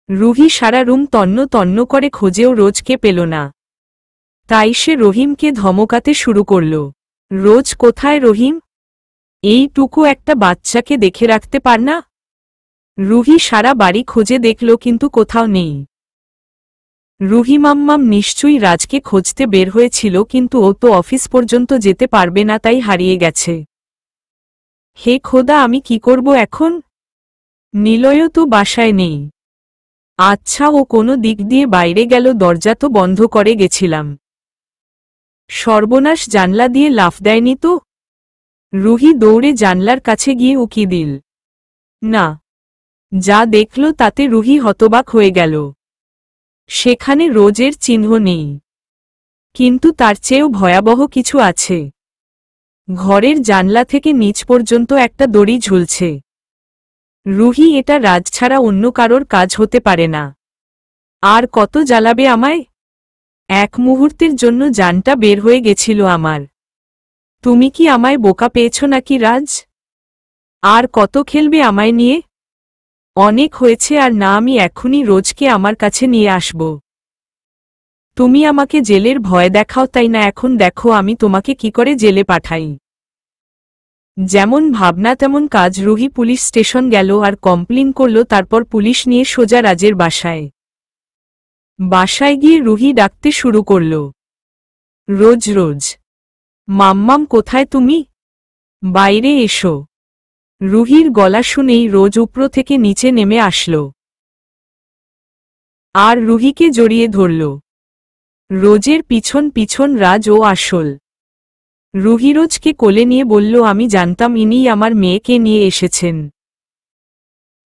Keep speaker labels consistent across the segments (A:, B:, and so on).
A: রুহি সারা room তন্ন তন্ন করে খোঁজেও রোজকে পেল না। তাই সে রহিমকে ধমকাতে শুরু করল। রোজ কোথায় রহিম? এইটুকু একটা বাচ্চাকে দেখে রাখতে পার না? রুহি সারা বাড়ি খোঁজে দেখল কিন্তু কোথাও নেই। রুহিমাম্মাম নিশ্চয়ই রাজকে খুঁজতে বের হয়েছিল, কিন্তু ও তো অফিস পর্যন্ত যেতে পারবে না, তাই হারিয়ে গেছে। হে খোদা, আমি কি করব এখন? নিলয়ও তো বাসায় নেই। আচ্ছা, ও কোনো দিক দিয়ে বাইরে গেল, দরজা তো বন্ধ করে গেছিলাম। সর্বনাশ, জানলা দিয়ে লাফ দেয়নি তো? রুহি দৌড়ে জানলার কাছে গিয়ে উকি দিল। না, যা দেখল তাতে রুহি হতবাক হয়ে গেল। সেখানে রোজের চিহ্ন নেই। কিন্তু তার চেয়েও ভয়াবহ কিছু আছে। ঘরের জানলা থেকে নিচ পর্যন্ত একটা দড়ি ঝুলছে। রুহি, এটা রাজ ছাড়া অন্য কারোর কাজ হতে পারে না। আর কত জ্বালাবে আমায়? এক মুহূর্তের জন্য জানটা বের হয়ে গেছিল আমার। তুমি কি আমায় বোকা পেয়েছ নাকি রাজ? আর কত খেলবে আমায় নিয়ে? অনেক হয়েছে, আর না, আমি এখনই রোজকে আমার কাছে নিয়ে আসব। তুমি আমাকে জেলের ভয় দেখাও, তাই না? এখন দেখো আমি তোমাকে কি করে জেলে পাঠাই। যেমন ভাবনা তেমন কাজ। রুহি পুলিশ স্টেশন গেল আর কমপ্লেন করল, তারপর পুলিশ নিয়ে সোজা রাজের বাসায়। বাসায় গিয়ে রুহি ডাকতে শুরু করল, রোজ রোজ, মাম্মাম কোথায় তুমি? বাইরে এসো। রুহির গলা শুনেই রোজ উপর থেকে নিচে নেমে আসল আর রুহিকে জড়িয়ে ধরল। রোজের পিছন পিছন রাজ ও আসল। রুহি রোজকে কোলে নিয়ে বলল, আমি জানতাম ইনিই আমার মেয়েকে নিয়ে এসেছেন।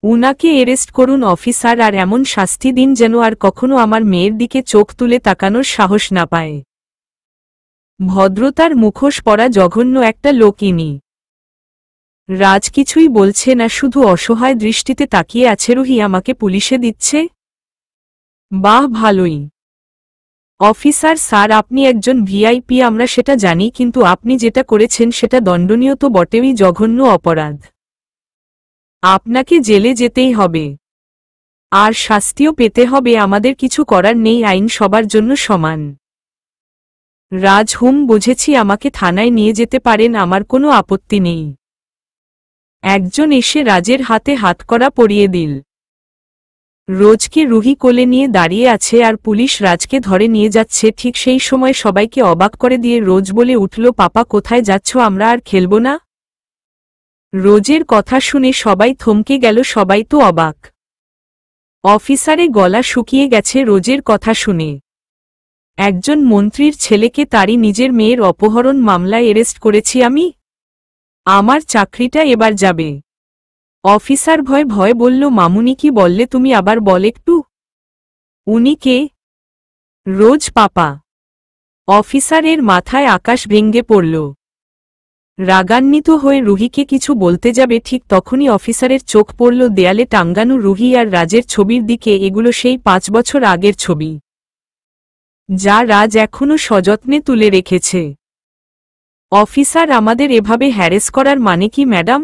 A: উনাকে এরেস্ট করুন অফিসার, আর এমন শাস্তি দিন যেন আর কখনো আমার মেয়ের দিকে চোখ তুলে তাকানোর সাহস না পায়। ভদ্রতার মুখোশ পরা জঘন্য একটা লোক ইনি। রাজ কিছুই বলছে না, শুধু অসহায় দৃষ্টিতে তাকিয়ে আছে। রুহি আমাকে পুলিশে দিচ্ছে? বাহ, ভালোই। অফিসার স্যার, আপনি একজন ভিআইপি, আমরা সেটা জানি, কিন্তু আপনি যেটা করেছেন সেটা দণ্ডনীয় তো বটেই, জঘন্য অপরাধ। আপনাকে জেলে যেতেই হবে, আর শাস্তিও পেতে হবে। আমাদের কিছু করার নেই, আইন সবার জন্য সমান। রাজ, বুঝেছি, আমাকে থানায় নিয়ে যেতে পারেন, আমার কোনো আপত্তি নেই। একজন এসে রাজের হাতে হাতকড়া পরিয়ে দিল। রোজকে রুহি কোলে নিয়ে দাঁড়িয়ে আছে আর পুলিশ রাজকে ধরে নিয়ে যাচ্ছে। ঠিক সেই সময় সবাইকে অবাক করে দিয়ে রোজ বলে উঠল, পাপা কোথায় যাচ্ছ? আমরা আর খেলব না। রোজের কথা শুনে সবাই থমকে গেল, সবাই তো অবাক। অফিসারে গলা শুকিয়ে গেছে রোজের কথা শুনে। একজন মন্ত্রীর ছেলেকে তারই নিজের মেয়ের অপহরণ মামলায় এরেস্ট করেছি আমি? আমার চাকরিটা এবার যাবে। অফিসার ভয় ভয় বলল, মামুনি কি বললে তুমি? আবার বল একটু। উনি কে? রোজ পাপা। অফিসারের মাথায় আকাশ ভেঙে পড়ল। রাগান্বিত হয়ে রুহিকে কিছু বলতে যাবে, ঠিক তখনই অফিসারের চোখ পড়ল দেয়ালে টাঙ্গানো রুহি আর রাজের ছবির দিকে। এগুলো সেই 5 বছর আগের ছবি, যা রাজ এখনো সযত্নে তুলে রেখেছে। অফিসার, আমাদের এভাবে হ্যারেস করার মানে কি ম্যাডাম?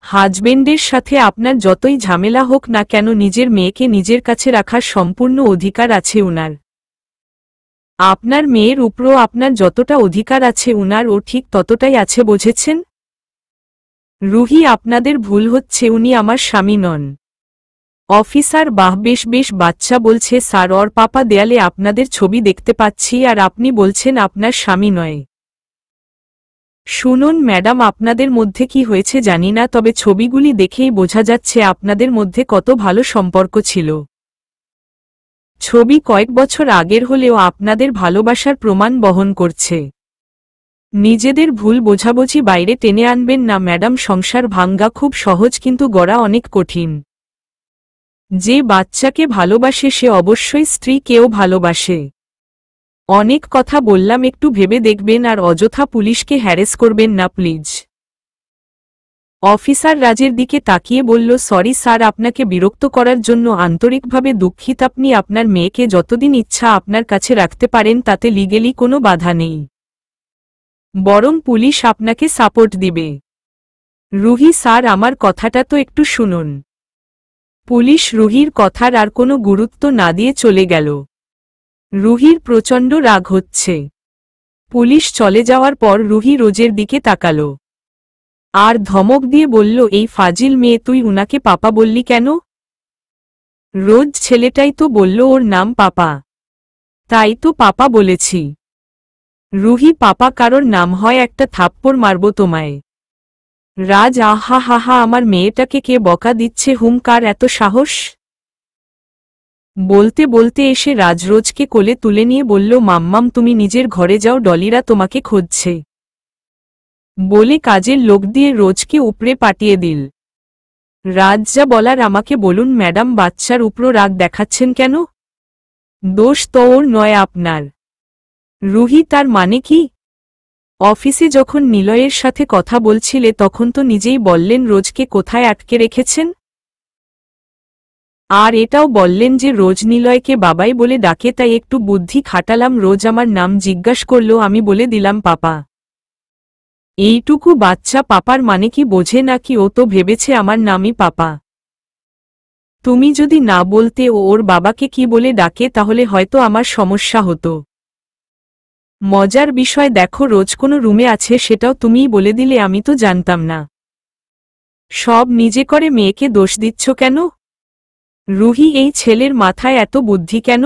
A: হাজবেন্ডের সাথে আপনার যতই ঝামেলা হোক না কেন, নিজের মেয়েকে নিজের কাছে রাখার সম্পূর্ণ অধিকার আছে উনার। আপনার মেয়ের উপরও আপনার যতটা অধিকার আছে উনারও ঠিক ততটাই আছে, বুঝেছেন? রুহি, আপনাদের ভুল হচ্ছে, উনি আমার স্বামী নন। অফিসার, বাহ, বেশ বেশ, বাচ্চা বলছে স্যার। ওর পাপা, দেয়ালে আপনাদের ছবি দেখতে পাচ্ছি আর আপনি বলছেন আপনার স্বামী নয়। শুনুন ম্যাডাম, আপনাদের মধ্যে কি হয়েছে জানি না, তবে ছবিগুলি দেখেই বোঝা যাচ্ছে আপনাদের মধ্যে কত ভালো সম্পর্ক ছিল। ছবি কয়েক বছর আগের হলেও আপনাদের ভালোবাসার প্রমাণ বহন করছে। নিজেদের ভুল বোঝাবুঝি বাইরে টেনে আনবেন না ম্যাডাম। সংসার ভাঙ্গা খুব সহজ, কিন্তু গড়া অনেক কঠিন। যে বাচ্চাকে ভালোবাসে সে অবশ্যই স্ত্রীকেও ভালোবাসে। অনেক কথা বললাম, একটু ভেবে দেখবেন আর অযথা পুলিশকে হ্যারেস করবেন না প্লিজ। অফিসার রাজের দিকে তাকিয়ে বলল, সরি স্যার, আপনাকে বিরক্ত করার জন্য আন্তরিকভাবে দুঃখিত। আপনি আপনার মেয়েকে যতদিন ইচ্ছা আপনার কাছে রাখতে পারেন, তাতে লিগেলি কোনো বাধা নেই। বরং পুলিশ আপনাকে সাপোর্ট দিবে। রুহি স্যার, আমার কথাটা তো একটু শুনুন। পুলিশ রুহির কথার আর কোনো গুরুত্ব না দিয়ে চলে গেল। রুহির প্রচণ্ড রাগ হচ্ছে। পুলিশ চলে যাওয়ার পর রুহি রোজের দিকে তাকাল আর ধমক দিয়ে বলল, এই ফাজিল মেয়ে, তুই উনাকে পাপা বললি কেন? রোজ ছেলেটাই তো বলল ওর নাম পাপা, তাই তো পাপা বলেছি। রুহি, পাপা কারোর নাম হয়? একটা থাপ্পড় মারব তোমায়। রাজ, আহা হা হা, আমার মেয়েটাকে কে বকা দিচ্ছে? কার এত সাহস? বলতে বলতে এসে রাজ রোজকে কোলে তুলে নিয়ে বলল, মাম্মাম তুমি নিজের ঘরে যাও, ডলিরা তোমাকে খুঁজছে। বলে কাজের লোক দিয়ে রোজকে উপরে পাঠিয়ে দিল। রাজ যা বলার আমাকে বলুন ম্যাডাম, বাচ্চার উপর রাগ দেখাচ্ছেন কেন? দোষ তো ওর নয়, আপনার। রুহি, তার মানে কি? অফিসে যখন নিলয়ের সাথে কথা বলছিলে তখন তো নিজেই বললেন রোজকে কোথায় আটকে রেখেছেন, আর এটাও বললেন যে রোজ নিলয়কে বাবাই বলে ডাকে, তাই একটু বুদ্ধি খাটালাম। রোজ আমার নাম জিজ্ঞাসা করলো, আমি বলে দিলাম পাপা। এইটুকু বাচ্চা পাপার মানে কি বোঝে নাকি? ও তো ভেবেছে আমার নামই পাপা। তুমি যদি না বলতে ও ওর বাবাকে কি বলে ডাকে, তাহলে হয়তো আমার সমস্যা হতো। মজার বিষয় দেখো, রোজ কোনো রুমে আছে সেটাও তুমিই বলে দিলে, আমি তো জানতাম না। সব নিজে করে মেয়েকে দোষ দিচ্ছ কেন? রুহি, এই ছেলের মাথায় এত বুদ্ধি কেন?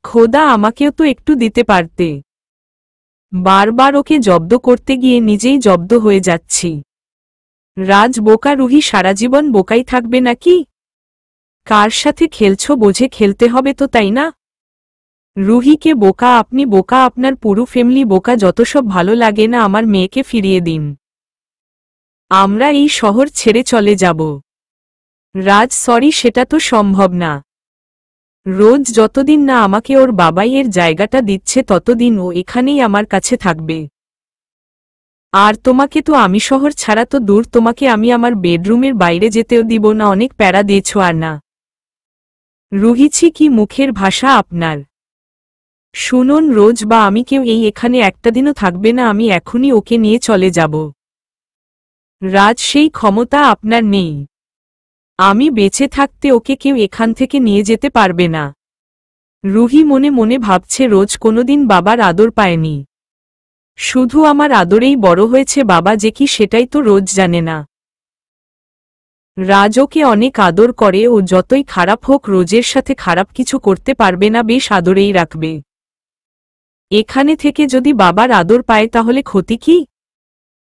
A: খোদা, আমাকেও তো একটু দিতে পারতে। বারবার ওকে জব্দ করতে গিয়ে নিজেই জব্দ হয়ে যাচ্ছি। রাজ বোকা, রুহি সারা জীবন বোকাই থাকবে নাকি? কার সাথে খেলছো বোঝে খেলতে হবে তো, তাই না? রুহিকে বোকা? আপনি বোকা, আপনার পুরো ফ্যামিলি বোকা। যত সব ভালো লাগে না, আমার মেয়েকে ফিরিয়ে দিন, আমরা এই শহর ছেড়ে চলে যাব। রাজ, সরি, সেটা তো সম্ভব না। রোজ যতদিন না আমাকে ওর বাবাইয়ের জায়গাটা দিচ্ছে ততদিন ও এখানেই আমার কাছে থাকবে। আর তোমাকে তো আমি শহর ছাড়া তো দূর, তোমাকে আমি আমার বেডরুমের বাইরে যেতেও দিব না। অনেক প্যারা দিয়েছ আর না? রুহিছি, কি মুখের ভাষা আপনার! শুনুন রোজ, বা আমি কেউ এই এখানে একটা দিনও থাকবে না। আমি এখনই ওকে নিয়ে চলে যাব। রাজ, সেই ক্ষমতা আপনার নেই। আমি বেঁচে থাকতে ওকে কেউ এখান থেকে নিয়ে যেতে পারবে না। রুহি মনে মনে ভাবছে, রোজ কোনোদিন বাবার আদর পায়নি, শুধু আমার আদরেই বড় হয়েছে। বাবা যে কি সেটাই তো রোজ জানে না। রাজ ওকে অনেক আদর করে, ও যতই খারাপ হোক রোজের সাথে খারাপ কিছু করতে পারবে না, বেশ আদরেই রাখবে। এখানে থেকে যদি বাবার আদর পায় তাহলে ক্ষতি কি?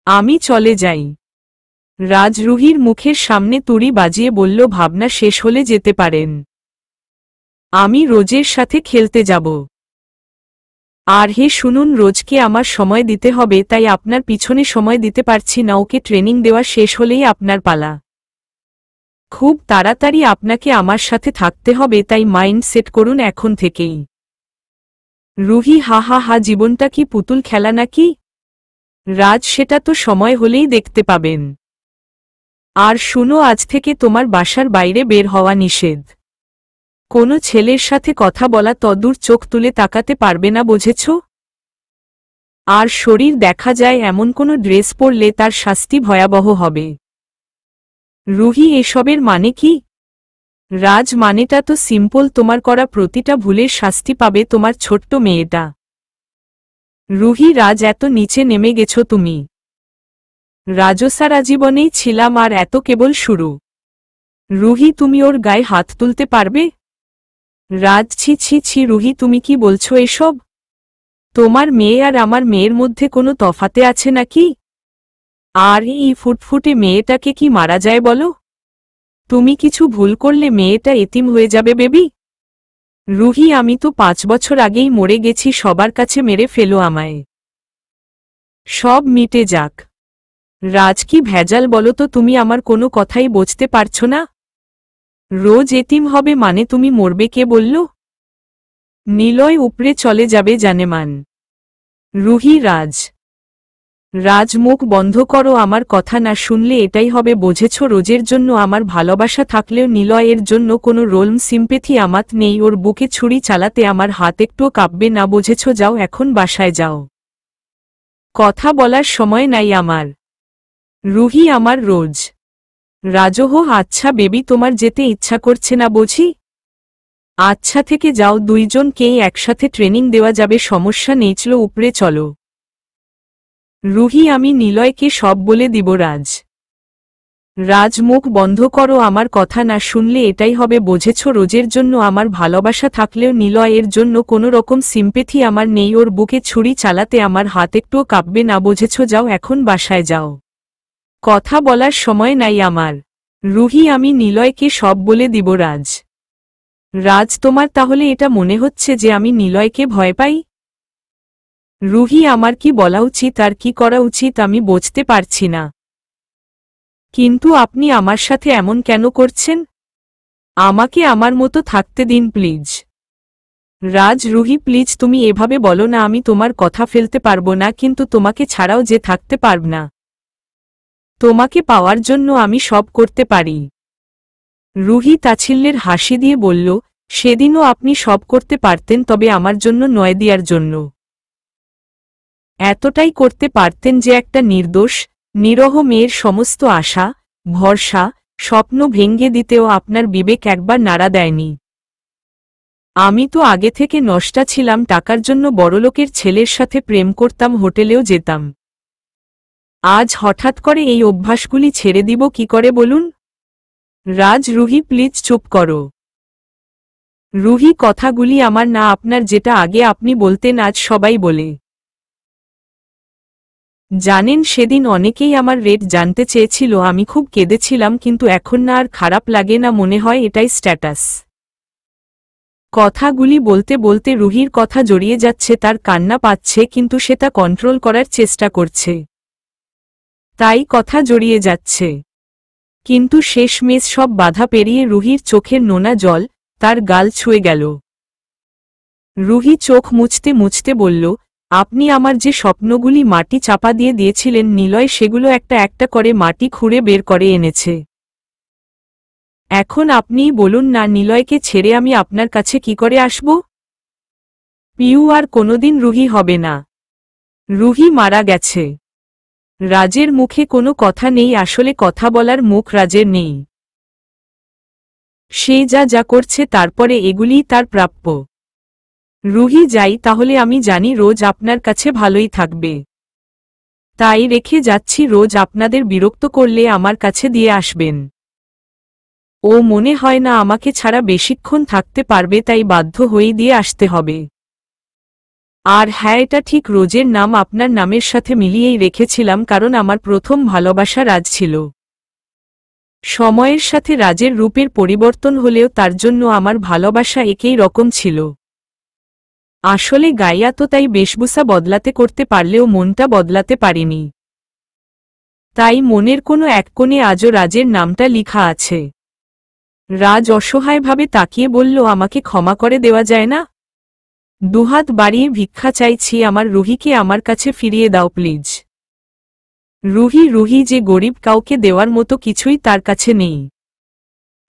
A: আমি চলে যাই। রাজ রুহির মুখের সামনে তুড়ি বাজিয়ে বলল, ভাবনা শেষ হলে যেতে পারেন। আমি রোজের সাথে খেলতে যাব। আর হে শুনুন, রোজকে আমার সময় দিতে হবে, তাই আপনার পিছনে সময় দিতে পারছি না। ওকে ট্রেনিং দেওয়া শেষ হলেই আপনার পালা। খুব তাড়াতাড়ি আপনাকে আমার সাথে থাকতে হবে, তাই মাইন্ড সেট করুন এখন থেকেই। রুহি, হা হা হা, জীবনটা কি পুতুল খেলা নাকি? রাজ, সেটা তো সময় হলেই দেখতে পাবেন। আর শুনো, আজ থেকে তোমার বাসার বাইরে বের হওয়া নিষেধ। কোনো ছেলের সাথে কথা বলা তদূর চোখ তুলে তাকাতে পারবে না, বুঝেছ? আর শরীর দেখা যায় এমন কোনো ড্রেস পরলে তার শাস্তি ভয়াবহ হবে। রুহি, এসবের মানে কি? রাজ, মানেটা তো সিম্পল, তোমার করা প্রতিটা ভুলের শাস্তি পাবে তোমার ছোট্ট মেয়েটা। রুহি, রাজ, এত নিচে নেমে গেছো তুমি। রাজসারা জীবনেই ছিলাম, আর এত কেবল শুরু। রুহি, তুমি ওর গায়ে হাত তুলতে পারবে? রাজ, ছি ছি ছি, রুহি তুমি কি বলছো এসব? তোমার মেয়ে আর আমার মেয়ের মধ্যে কোনো তফাতে আছে নাকি? আর এই ফুটফুটে মেয়েটাকে কি মারা যায় বলো? তুমি কিছু ভুল করলে মেয়েটা এতিম হয়ে যাবে বেবি। রুহি, আমি তো 5 বছর আগেই মরে গেছি, সবার কাছে মেরে ফেলো আমায়। সব মিটে যাক। রাজ, কি ভেজাল বলো তো, তুমি আমার কোনো কথাই বুঝতে পারছো না। রোজ এতিম হবে মানে তুমি মরবে কে বলল? নিলয় উপরে চলে যাবে জানেমান। রুহি, রাজ। রাজ, মুখ বন্ধ করো, আমার কথা না শুনলে এটাই হবে, বুঝেছ? রোজের জন্য আমার ভালোবাসা থাকলেও নিলয়ের জন্য কোনো রোল সিম্পেথি আমাত নেই। ওর বুকে ছুরি চালাতে আমার হাত একটুও কাঁপবে না, বুঝেছ? যাও এখন বাসায় যাও, কথা বলার সময় নাই আমার। রুহি, আমার রোজ। রাজহ আচ্ছা বেবি, তোমার যেতে ইচ্ছা করছে না বুঝি? আচ্ছা থেকে যাও, দুইজনকেই একসাথে ট্রেনিং দেওয়া যাবে, সমস্যা নেই, চলো উপরে চলো। রুহি আমি নিলয়কে সব বলে দিব। রাজ মুখ বন্ধ করো, আমার কথা না শুনলে এটাই হবে বুঝেছ। রোজের জন্য আমার ভালোবাসা থাকলেও নিলয়ের জন্য কোনো রকম সিম্পেথি আমার নেই। ওর বুকে ছুরি চালাতে আমার হাত একটুও কাঁপবে না বুঝেছ। যাও এখন বাসায় যাও, কথা বলার সময় নাই আমার। রুহি আমি নিলয়কে সব বলে দিব। রাজ তোমার তাহলে এটা মনে হচ্ছে যে আমি নিলয়কে ভয় পাই? রুহি আমার কি বলা উচিত আর কি করা উচিত আমি বুঝতে পারছি না। কিন্তু আপনি আমার সাথে এমন কেন করছেন? আমাকে আমার মতো থাকতে দিন প্লিজ। রুহি প্লিজ তুমি এভাবে বলো না, আমি তোমার কথা ফেলতে পারবো না, কিন্তু তোমাকে ছাড়াও যে থাকতে পারব না। তোমাকে পাওয়ার জন্য আমি সব করতে পারি। রুহি তাচ্ছিল্যের হাসি দিয়ে বলল, সেদিনও আপনি সব করতে পারতেন, তবে আমার জন্য নয়, দিয়ার জন্য। এতটাই করতে পারতেন যে একটা নির্দোষ নিরহ মেয়ের সমস্ত আশা, ভরসা, স্বপ্ন ভেঙে দিতেও আপনার বিবেক একবার নাড়া দেয়নি। আমি তো আগে থেকে নষ্টা ছিলাম, টাকার জন্য বড়লোকের ছেলের সাথে প্রেম করতাম, হোটেলেও যেতাম। আজ হঠাৎ করে এই অভ্যাসগুলি ছেড়ে দিব কি করে বলুন? রুহি প্লিজ চুপ করো। রুহি কথাগুলি আমার না আপনার, যেটা আগে আপনি বলতেন আজ সবাই বলে। জানেন সেদিন অনেকেই আমার রেট জানতে চেয়েছিল, আমি খুব কেঁদেছিলাম, কিন্তু এখন না আর খারাপ লাগে না, মনে হয় এটাই স্ট্যাটাস। কথাগুলি বলতে বলতে রুহির কথা জড়িয়ে যাচ্ছে, তার কান্না পাচ্ছে, কিন্তু সে তা কন্ট্রোল করার চেষ্টা করছে, তাই কথা জড়িয়ে যাচ্ছে। কিন্তু শেষমেশ সব বাধা পেরিয়ে রুহির চোখের নোনা জল তার গাল ছুঁয়ে গেল। রুহি চোখ মুছতে মুছতে বলল, আপনি আমার যে স্বপ্নগুলি মাটি চাপা দিয়ে দিয়েছিলেন নিলয়, সেগুলো একটা একটা করে মাটি খুঁড়ে বের করে এনেছে। এখন আপনিই বলুন না, নিলয়কে ছেড়ে আমি আপনার কাছে কি করে আসব? পিউ আর কোনোদিন রুহি হবে না। রুহি মারা গেছে। রাজের মুখে কোনো কথা নেই, আসলে কথা বলার মুখ রাজের নেই। সে যা যা করছে তারপরে এগুলিই তার প্রাপ্য। রুহি যাই তাহলে, আমি জানি রোজ আপনার কাছে ভালোই থাকবে, তাই রেখে যাচ্ছি, রোজ আপনাদের বিরক্ত করলে আমার কাছে দিয়ে আসবেন। ও মনে হয় না আমাকে ছাড়া বেশিক্ষণ থাকতে পারবে, তাই বাধ্য হয়ে দিয়ে আসতে হবে। আর হ্যাঁ, এটা ঠিক, রোজের নাম আপনার নামের সাথে মিলিয়েই রেখেছিলাম, কারণ আমার প্রথম ভালোবাসা রাজ ছিল। সময়ের সাথে রাজের রূপের পরিবর্তন হলেও তার জন্য আমার ভালোবাসা একই রকম ছিল। আসলে গাইয়া তো তাই বেশভূষা বদলাতে করতে পারলেও মনটা বদলাতে পারিনি, তাই মনের কোনো এক কোণে আজও রাজের নামটা লিখা আছে। রাজ অসহায়ভাবে তাকিয়ে বলল, আমাকে ক্ষমা করে দেওয়া যায় না? দুহাত বাড়িয়ে ভিক্ষা চাইছি, আমার রুহিকে আমার কাছে ফিরিয়ে দাও প্লিজ। রুহি যে গরিব, কাউকে দেওয়ার মতো কিছুই তার কাছে নেই।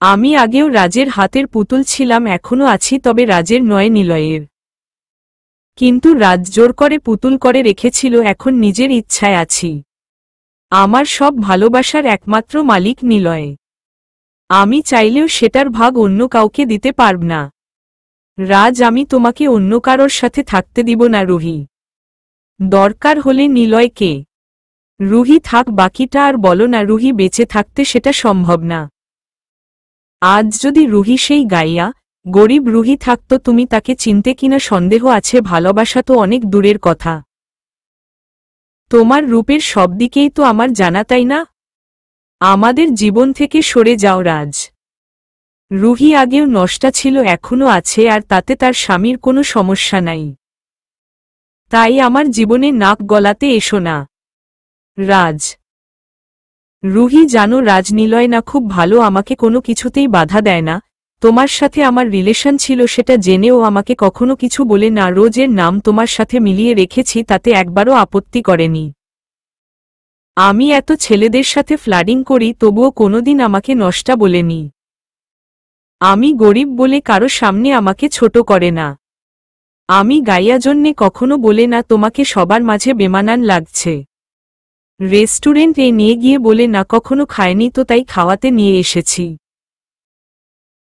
A: আমি আগেও রাজের হাতের পুতুল ছিলাম, এখনো আছি, তবে রাজের নয়, নিলয়ের। কিন্তু রাজ জোর করে পুতুল করে রেখেছিল, এখন নিজের ইচ্ছায় আছি। আমার সব ভালোবাসার একমাত্র মালিক নিলয়। আমি চাইলেও সেটার ভাগ অন্য কাউকে দিতে পারব না। আমি তোমাকে অন্য কারোর সাথে থাকতে দিব না রুহি। দরকার হলে নিলয়কে। রুহি থাক, বাকিটা আর বলো না। রুহি বেঁচে থাকতে সেটা সম্ভব না। আজ যদি রুহি সেই গাইয়া গরিব রুহি থাকতো, তুমি তাকে চিনতে কিনা সন্দেহ আছে, ভালোবাসা তো অনেক দূরের কথা। তোমার রূপের সব দিকেই তো আমার জানা, তাই না? আমাদের জীবন থেকে সরে যাও রাজ। রুহি আগেও নষ্টা ছিল, এখনো আছে, আর তাতে তার স্বামীর কোনো সমস্যা নাই। তাই আমার জীবনে নাক গলাতে এসো না রুহি জানো, রাজ নিলয় না খুব ভালো, আমাকে কোনো কিছুতেই বাধা দেয় না। তোমার সাথে আমার রিলেশন ছিল সেটা জেনেও আমাকে কখনো কিছু বলে না। রোজের নাম তোমার সাথে মিলিয়ে রেখেছি, তাতে একবারও আপত্তি করেনি। আমি এত ছেলেদের সাথে ফ্লাডিং করি, তবুও কোনোদিন আমাকে নষ্টা বলেনি। আমি গরিব বলে কারো সামনে আমাকে ছোট করে না। আমি গাইয়া জন্যে কখনো বলে না তোমাকে সবার মাঝে বেমানান লাগছে। রেস্টুরেন্টে নিয়ে গিয়ে বলে না কখনো খায়নি তো তাই খাওয়াতে নিয়ে এসেছি।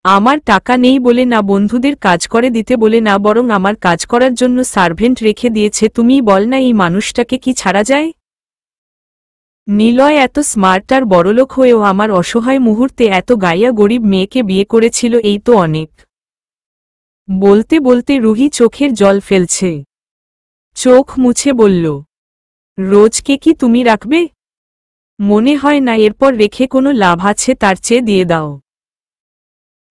A: আমার টাকা নেই বলে না, বন্ধুদের কাজ করে দিতে বলে না, বরং আমার কাজ করার জন্য সার্ভেন্ট রেখে দিয়েছে। তুমিই বল না এই মানুষটাকে কি ছাড়া যায়? নিলয় এত স্মার্ট আর বড়লোক হয়েও আমার অসহায় মুহূর্তে এত গাইয়া গরিব মেয়েকে বিয়ে করেছিল, এই তো অনেক। বলতে বলতে রুহি চোখের জল ফেলছে। চোখ মুছে বলল, রোজকে কি তুমি রাখবে? মনে হয় না এরপর রেখে কোনো লাভ আছে, তার চেয়ে দিয়ে দাও।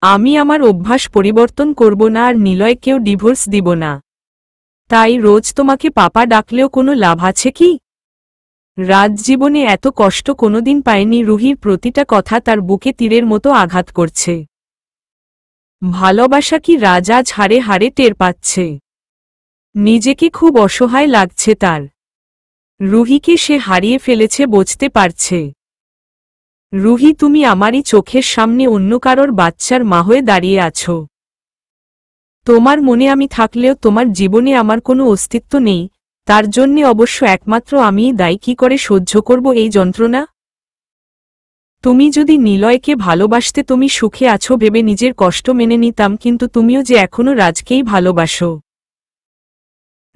A: আমি আমার অভ্যাস পরিবর্তন করব না আর নিলয়কেও ডিভোর্স দিব না। তাই রোজ তোমাকে পাপা ডাকলেও কোনো লাভ আছে কি? রাজ জীবনে এত কষ্ট কোনোদিন পায়নি। রুহির প্রতিটা কথা তার বুকে তীরের মতো আঘাত করছে। ভালোবাসা কি রাজ আজ হারে হারে টের পাচ্ছে। নিজেকে খুব অসহায় লাগছে তার। রুহিকে সে হারিয়ে ফেলেছে, বুঝতে পারছে। রুহি, তুমি আমারই চোখের সামনে অন্য কারোর বাচ্চার মা হয়ে দাঁড়িয়ে আছো। তোমার মনে আমি থাকলেও তোমার জীবনে আমার কোনো অস্তিত্ব নেই। তার জন্যে অবশ্য একমাত্র আমিই দায়ী। কি করে সহ্য করব এই যন্ত্রণা? তুমি যদি নিলয়কে ভালোবাসতে, তুমি সুখে আছো ভেবে নিজের কষ্ট মেনে নিতাম, কিন্তু তুমিও যে এখনো রাজকেই ভালোবাসো।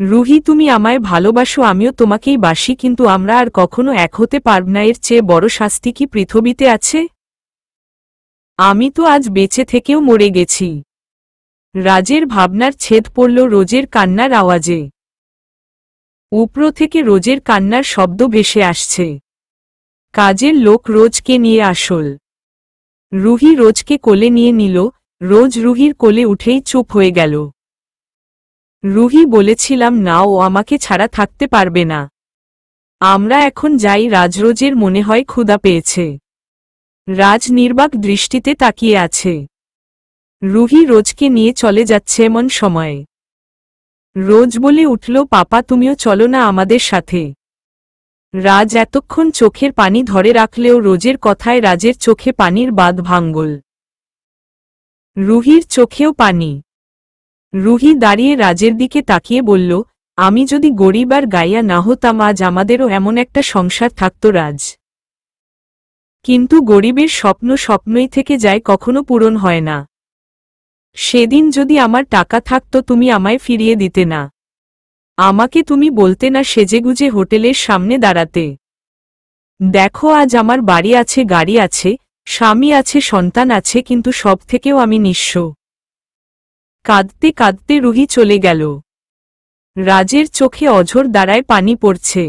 A: রুহি, তুমি আমায় ভালোবাসো, আমিও তোমাকেই বাসি, কিন্তু আমরা আর কখনো এক হতে পারব না। এর চেয়ে বড় শাস্তি কি পৃথিবীতে আছে? আমি তো আজ বেঁচে থেকেও মরে গেছি। রাজের ভাবনার ছেদ পড়ল রোজের কান্নার আওয়াজে। উপর থেকে রোজের কান্নার শব্দ ভেসে আসছে। কাজের লোক রোজকে নিয়ে আসল। রুহি রোজকে কোলে নিয়ে নিল। রোজ রুহির কোলে উঠেই চুপ হয়ে গেল। রুহি, বলেছিলাম না ও আমাকে ছাড়া থাকতে পারবে না। আমরা এখন যাই। রাজরোজের মনে হয় ক্ষুধা পেয়েছে। রাজ নির্বাক দৃষ্টিতে তাকিয়ে আছে। রুহি রোজকে নিয়ে চলে যাচ্ছে এমন সময়ে রোজ বলে উঠল, পাপা তুমিও চলো না আমাদের সাথে। রাজ এতক্ষণ চোখের পানি ধরে রাখলেও রোজের কথায় রাজের চোখে পানির বাঁধ ভাঙ্গল। রুহির চোখেও পানি। রুহি দাঁড়িয়ে রাজের দিকে তাকিয়ে বলল, আমি যদি গরিব আর গাইয়া না হতাম, আজ আমাদেরও এমন একটা সংসার থাকত রাজ। কিন্তু গরিবের স্বপ্ন স্বপ্নই থেকে যায়, কখনো পূরণ হয় না। সেদিন যদি আমার টাকা থাকত, তুমি আমায় ফিরিয়ে দিতে না। আমাকে তুমি বলতে না সেজেগুজে হোটেলের সামনে দাঁড়াতে। দেখো আজ আমার বাড়ি আছে, গাড়ি আছে, স্বামী আছে, সন্তান আছে, কিন্তু সব থেকেও আমি নিঃস্ব। কাঁদতে কাঁদতে রুহি চলে গেল। রাজের চোখে অঝোর দ্বারায় পানি পড়ছে।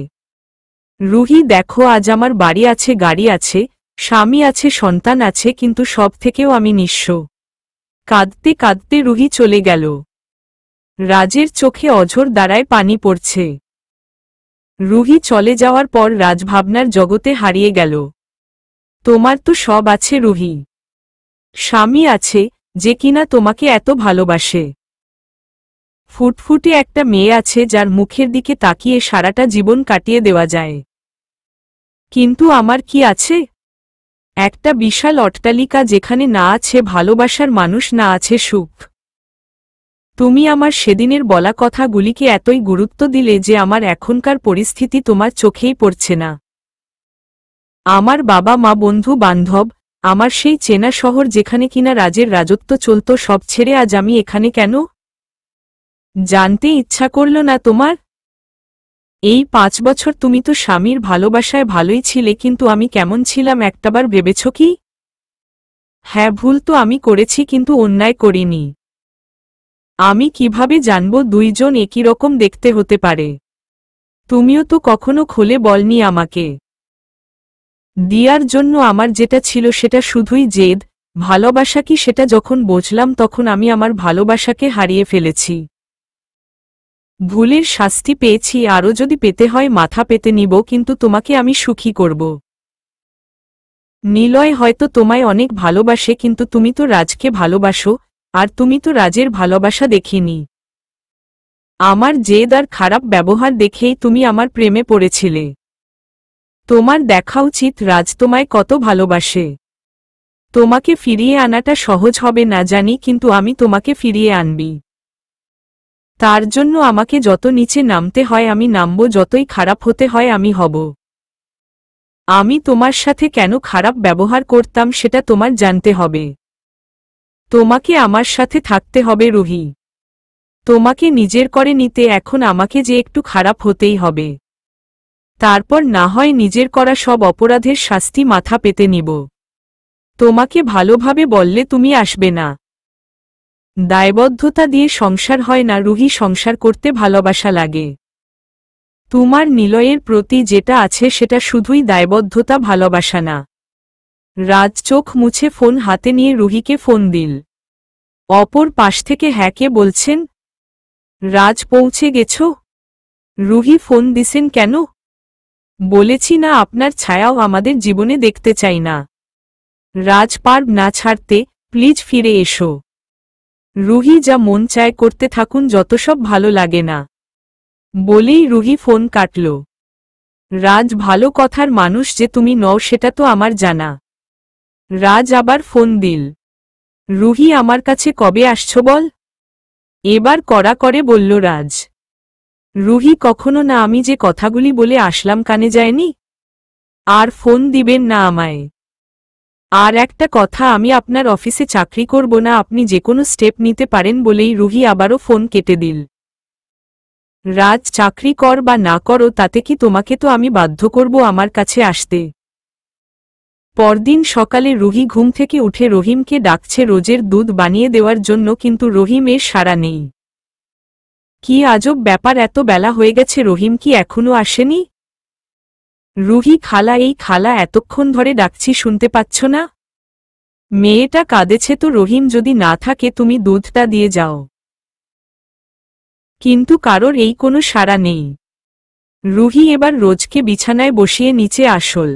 A: রুহি, দেখো আজ আমার বাড়ি আছে, গাড়ি আছে, স্বামী আছে, সন্তান আছে, কিন্তু সব থেকেও আমি নিঃস্ব। কাঁদতে কাঁদতে রুহি চলে গেল। রাজের চোখে অঝোর দ্বারায় পানি পড়ছে। রুহি চলে যাওয়ার পর রাজ ভাবনার জগতে হারিয়ে গেল। তোমার তো সব আছে রুহি। স্বামী আছে, যে কিনা তোমাকে এত ভালোবাসে। ফুটফুটে একটা মেয়ে আছে, যার মুখের দিকে তাকিয়ে সারাটা জীবন কাটিয়ে দেওয়া যায়। কিন্তু আমার কি আছে? একটা বিশাল অট্টালিকা, যেখানে না আছে ভালোবাসার মানুষ, না আছে সুখ। তুমি আমার সেদিনের বলা কথাগুলিকে এতই গুরুত্ব দিলে যে আমার এখনকার পরিস্থিতি তোমার চোখেই পড়ছে না। আমার বাবা মা, বন্ধু বান্ধব, আমার সেই চেনা শহর যেখানে কিনা রাজের রাজত্ব চলত, সব ছেড়ে আজ আমি এখানে কেন? জানতে ইচ্ছা করল না তোমার? এই 5 বছর তুমি তো স্বামীর ভালোবাসায় ভালোই ছিলে, কিন্তু আমি কেমন ছিলাম একটাবার ভেবেছ কি? হ্যাঁ, ভুল তো আমি করেছি, কিন্তু অন্যায় করিনি। আমি কিভাবে জানব দুইজন একই রকম দেখতে হতে পারে? তুমিও তো কখনো খুলে বলনি আমাকে। দিয়ার জন্য আমার যেটা ছিল সেটা শুধুই জেদ। ভালোবাসা কি সেটা যখন বুঝলাম, তখন আমি আমার ভালোবাসাকে হারিয়ে ফেলেছি। ভুলের শাস্তি পেয়েছি, আরও যদি পেতে হয় মাথা পেতে নিব, কিন্তু তোমাকে আমি সুখী করব। নিলয় হয়তো তোমায় অনেক ভালোবাসে, কিন্তু তুমি তো রাজকে ভালোবাসো, আর তুমি তো রাজের ভালোবাসা দেখিনি। আমার জেদ আর খারাপ ব্যবহার দেখেই তুমি আমার প্রেমে পড়েছিলে। তোমার দেখা উচিত রাজ তোমায় কত ভালোবাসে। তোমাকে ফিরিয়ে আনাটা সহজ হবে না জানি, কিন্তু আমি তোমাকে ফিরিয়ে আনবি। তার জন্য আমাকে যত নিচে নামতে হয় আমি নামব, যতই খারাপ হতে হয় আমি হব। আমি তোমার সাথে কেন খারাপ ব্যবহার করতাম সেটা তোমার জানতে হবে। তোমাকে আমার সাথে থাকতে হবে রুহি। তোমাকে নিজের করে নিতে এখন আমাকে যে একটু খারাপ হতেই হবে। তারপর না হয় নিজের করা সব অপরাধের শাস্তি মাথা পেতে নিব। তোমাকে ভালোভাবে বললে তুমি আসবে না। দায়বদ্ধতা দিয়ে সংসার হয় না রুহি, সংসার করতে ভালোবাসা লাগে। তোমার নিলয়ের প্রতি যেটা আছে সেটা শুধুই দায়বদ্ধতা, ভালোবাসা না। রাজ চোখ মুছে ফোন হাতে নিয়ে রুহিকে ফোন দিল। অপর পাশ থেকে হ্যাঁ কে বলছেন? রাজ পৌঁছে গেছো? রুহি ফোন দিছেন কেন? বলেছি না আপনার ছায়াও আমাদের জীবনে দেখতে চাই না। রাজ পার না ছাড়তে, প্লিজ ফিরে এসো। রুহি যা মন চায় করতে থাকুন, যত সব ভালো লাগে না। বলেই রুহি ফোন কাটল। রাজ ভালো কথার মানুষ যে তুমি নও সেটা তো আমার জানা। রাজ আবার ফোন দিল। রুহি আমার কাছে কবে আসছো বল? এবার কড়া করে বলল রাজ। রুহি কখনো না, আমি যে কথাগুলি বলে আসলাম কানে যায়নি। আর ফোন দিবেন না আমায়। আর একটা কথা, আমি আপনার অফিসে চাকরি করব না, আপনি যে কোনো স্টেপ নিতে পারেন বলেই রুহি আবারও ফোন কেটে দিল। রাজ, চাকরি কর বা না করো তাতে কি, তোমাকে তো আমি বাধ্য করব আমার কাছে আসতে। পরদিন সকালে রুহি ঘুম থেকে উঠে রহিমকে ডাকছে রোজের দুধ বানিয়ে দেওয়ার জন্য, কিন্তু রহিম এর সাড়া নেই। কি আজব ব্যাপার, এত বেলা হয়ে গেছে রহিম কি এখনো আসেনি? রুহি, খালা, এই খালা, এতক্ষণ ধরে ডাকছি শুনতে পাচ্ছ না? মেয়েটা কাঁদেছে তো, রহিম যদি না থাকে তুমি দুধটা দিয়ে যাও। কিন্তু কারোর এই কোনো সাড়া নেই। রুহি এবার রোজকে বিছানায় বসিয়ে নিচে আসল।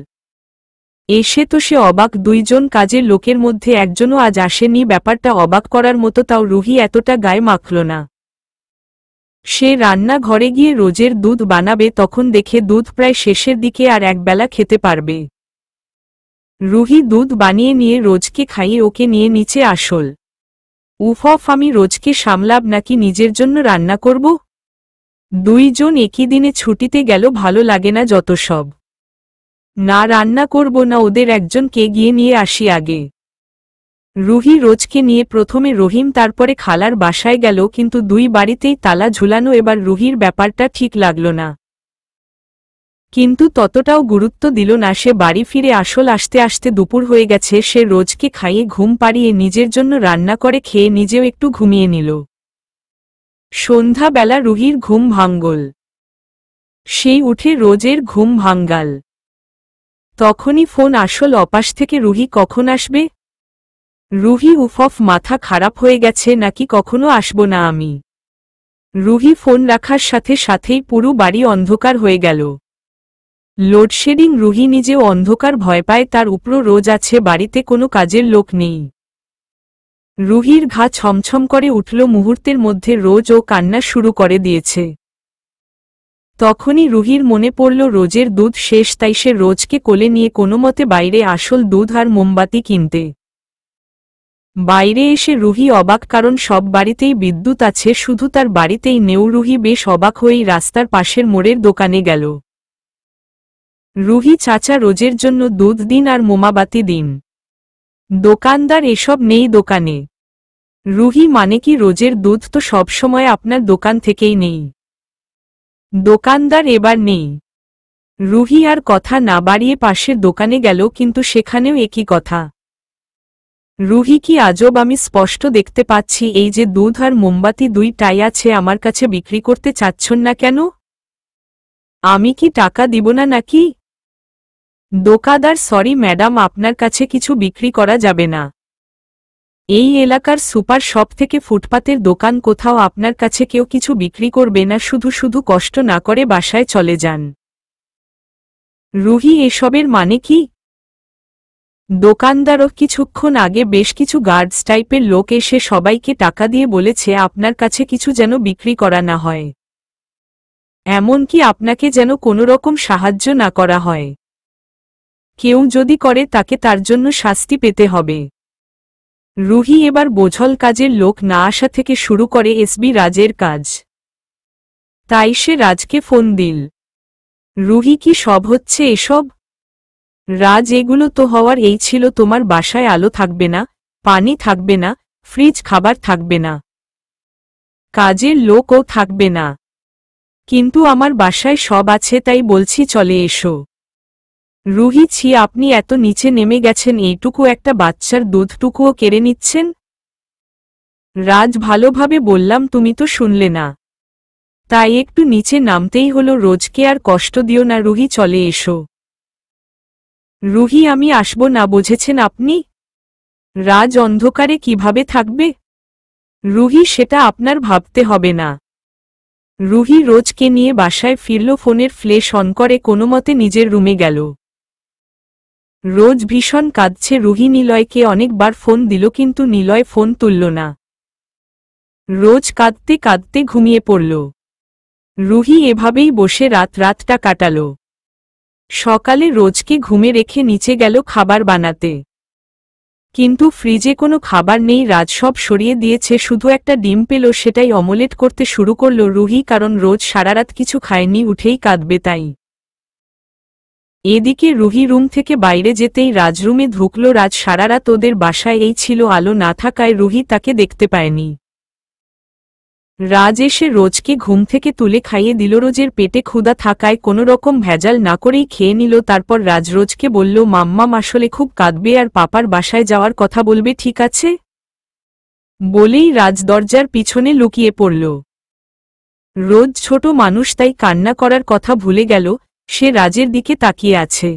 A: এসে তো সে অবাক, দুইজন কাজের লোকের মধ্যে একজনও আজ আসেনি। ব্যাপারটা অবাক করার মতো, তাও রুহি এতটা গায়ে মাখল না। সে রান্না ঘরে গিয়ে রোজের দুধ বানাবে, তখন দেখে দুধ প্রায় শেষের দিকে, আর একবেলা খেতে পারবে। রুহি দুধ বানিয়ে নিয়ে রোজকে খাইয়ে ওকে নিয়ে নিচে আসল। উফ, আমি রোজকে সামলাব নাকি নিজের জন্য রান্না করব? দুইজন একই দিনে ছুটিতে গেল, ভালো লাগে না যত সব। না রান্না করব না, ওদের একজনকে গিয়ে নিয়ে আসি আগে। রুহি রোজকে নিয়ে প্রথমে রহিম তারপরে খালার বাসায় গেল, কিন্তু দুই বাড়িতেই তালা ঝুলানো। এবার রুহির ব্যাপারটা ঠিক লাগল না, কিন্তু ততটাও গুরুত্ব দিল না। সে বাড়ি ফিরে আসল আসতে আসতে দুপুর হয়ে গেছে। সে রোজকে খাইয়ে ঘুম পাড়িয়ে নিজের জন্য রান্না করে খেয়ে নিজেও একটু ঘুমিয়ে নিল। সন্ধ্যাবেলা রুহির ঘুম ভাঙ্গল। সেই উঠে রোজের ঘুম ভাঙ্গাল। তখনই ফোন আসল অপাশ থেকে, রুহি কখন আসবে? রুহি, উফ, মাথা খারাপ হয়ে গেছে নাকি, কখনো আসবো না আমি। রুহি ফোন রাখার সাথে সাথেই পুরো বাড়ি অন্ধকার হয়ে গেল। লোডশেডিং। রুহি নিজেও অন্ধকার ভয় পায়, তার উপর রোজ আছে, বাড়িতে কোনো কাজের লোক নেই। রুহির ঘা ছমছম করে উঠল, মুহূর্তের মধ্যে রোজ ও কান্না শুরু করে দিয়েছে। তখনই রুহির মনে পড়ল রোজের দুধ শেষ, তাই সে রোজকে কোলে নিয়ে কোনোমতে বাইরে আসল দুধ আর মোমবাতি কিনতে। বাইরে এসে রুহি অবাক, কারণ সব বাড়িতেই বিদ্যুৎ আছে, শুধু তার বাড়িতেই নেই। রুহি বেশ অবাক হয়েই রাস্তার পাশের মোড়ের দোকানে গেল। রুহি, চাচা, রোজের জন্য দুধ দিন আর মোমবাতি দিন। দোকানদার, এসব নেই দোকানে। রুহি, মানে কি, রোজের দুধ তো সবসময় আপনার দোকান থেকেই নেই। দোকানদার, এবার নেই। রুহি আর কথা না বাড়িয়ে পাশের দোকানে গেল, কিন্তু সেখানেও একই কথা। রুহি, কি আজব, আমি স্পষ্ট দেখতে পাচ্ছি এই যে দুধ আর মোমবাতি দুইটাই আছে, আমার কাছে বিক্রি করতে চাচ্ছেন না কেন? আমি কি টাকা দিব না নাকি? দোকানদার, সরি ম্যাডাম, আপনার কাছে কিছু বিক্রি করা যাবে না। এই এলাকার সুপার শপ থেকে ফুটপাতের দোকান কোথাও আপনার কাছে কেউ কিছু বিক্রি করবে না, শুধু শুধু কষ্ট না করে বাসায় চলে যান। রুহি, এসবের মানে কি? দোকানদারও কিছুক্ষণ আগে বেশ কিছু গার্ডস টাইপের লোক এসে সবাইকে টাকা দিয়ে বলেছে আপনার কাছে কিছু যেন বিক্রি করা না হয়, এমনকি আপনাকে যেন কোনোরকম সাহায্য না করা হয়। কেউ যদি করে তাকে তার জন্য শাস্তি পেতে হবে। রুহি এবার বোঝল, কাজের লোক না আসা থেকে শুরু করে এসবি রাজের কাজ। তাই সে রাজকে ফোন দিল। রুহি, কি সব হচ্ছে এসব? রাজ, এগুলো তো হওয়ার এই ছিল। তোমার বাসায় আলো থাকবে না, পানি থাকবে না, ফ্রিজ খাবার থাকবে না, কাজের লোকও থাকবে না। কিন্তু আমার বাসায় সব আছে, তাই বলছি চলে এসো। রুহি, ছি, আপনি এত নিচে নেমে গেছেন, এইটুকু একটা বাচ্চার দুধটুকুও কেড়ে নিচ্ছেন। রাজ, ভালোভাবে বললাম, তুমি তো শুনলে না, তাই একটু নিচে নামতেই হলো। রোজকে আর কষ্ট দিও না রুহি, চলে এসো। রুহি, আমি আসব না, বুঝেছেন আপনি? রাজ, অন্ধকারে কিভাবে থাকবে? রুহি, সেটা আপনার ভাবতে হবে না। রুহি রোজকে নিয়ে বাসায় ফিরল, ফোনের ফ্ল্যাশ অন করে কোনোমতে নিজের রুমে গেল। রোজ ভীষণ কাঁদছে। রুহি নিলয়কে অনেকবার ফোন দিল, কিন্তু নিলয় ফোন তুলল না। রোজ কাঁদতে কাঁদতে ঘুমিয়ে পড়ল। রুহি এভাবেই বসে রাতটা কাটাল। সকালে রোজকে ঘুমে রেখে নিচে গেল খাবার বানাতে, কিন্তু ফ্রিজে কোনো খাবার নেই। রাজ সব সরিয়ে দিয়েছে, শুধু একটা ডিম পেল, সেটাই অমলেট করতে শুরু করল রুহি, কারণ রোজ সারারাত কিছু খায়নি, উঠেই কাঁদবে তাই। এদিকে রুহি রুম থেকে বাইরে যেতেই রাজ রুমে ঢুকল। রাজ সারারাত ওদের বাসায় এই ছিল, আলো না থাকায় রুহি তাকে দেখতে পায়নি। রাজ এসে রোজকে ঘুম থেকে তুলে খাইয়ে দিল। রোজের পেটে ক্ষুধা থাকায় কোনো রকম ভেজাল না করেই খেয়ে নিল। তারপর রাজ রোজকে বলল, মাম্মাম আসলে খুব কাঁদবে আর পাপার বাসায় যাওয়ার কথা বলবে, ঠিক আছে? বলেই রাজ দরজার পিছনে লুকিয়ে পড়ল। রোজ ছোট মানুষ, তাই কান্না করার কথা ভুলে গেল। সে রাজের দিকে তাকিয়ে আছে।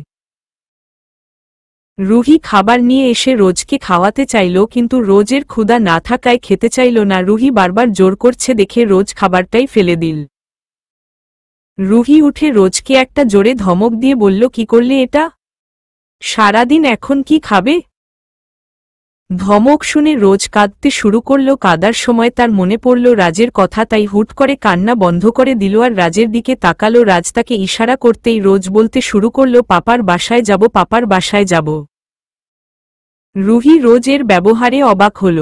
A: রুহি খাবার নিয়ে এসে রোজকে খাওয়াতে চাইল, কিন্তু রোজের ক্ষুধা না থাকায় খেতে চাইল না। রুহি বারবার জোর করছে দেখে রোজ খাবারটাই ফেলে দিল। রুহি উঠে রোজকে একটা জোরে ধমক দিয়ে বলল, কি করলে এটা? সারাদিন এখন কি খাবে? ধমক শুনে রোজ কাঁদতে শুরু করল। কাঁদার সময় তার মনে পড়ল রাজের কথা, তাই হুট করে কান্না বন্ধ করে দিল আর রাজের দিকে তাকালো। রাজ তাকে ইশারা করতেই রোজ বলতে শুরু করল, পাপার বাসায় যাব, পাপার বাসায় যাব। রুহি রোজের ব্যবহারে অবাক হল।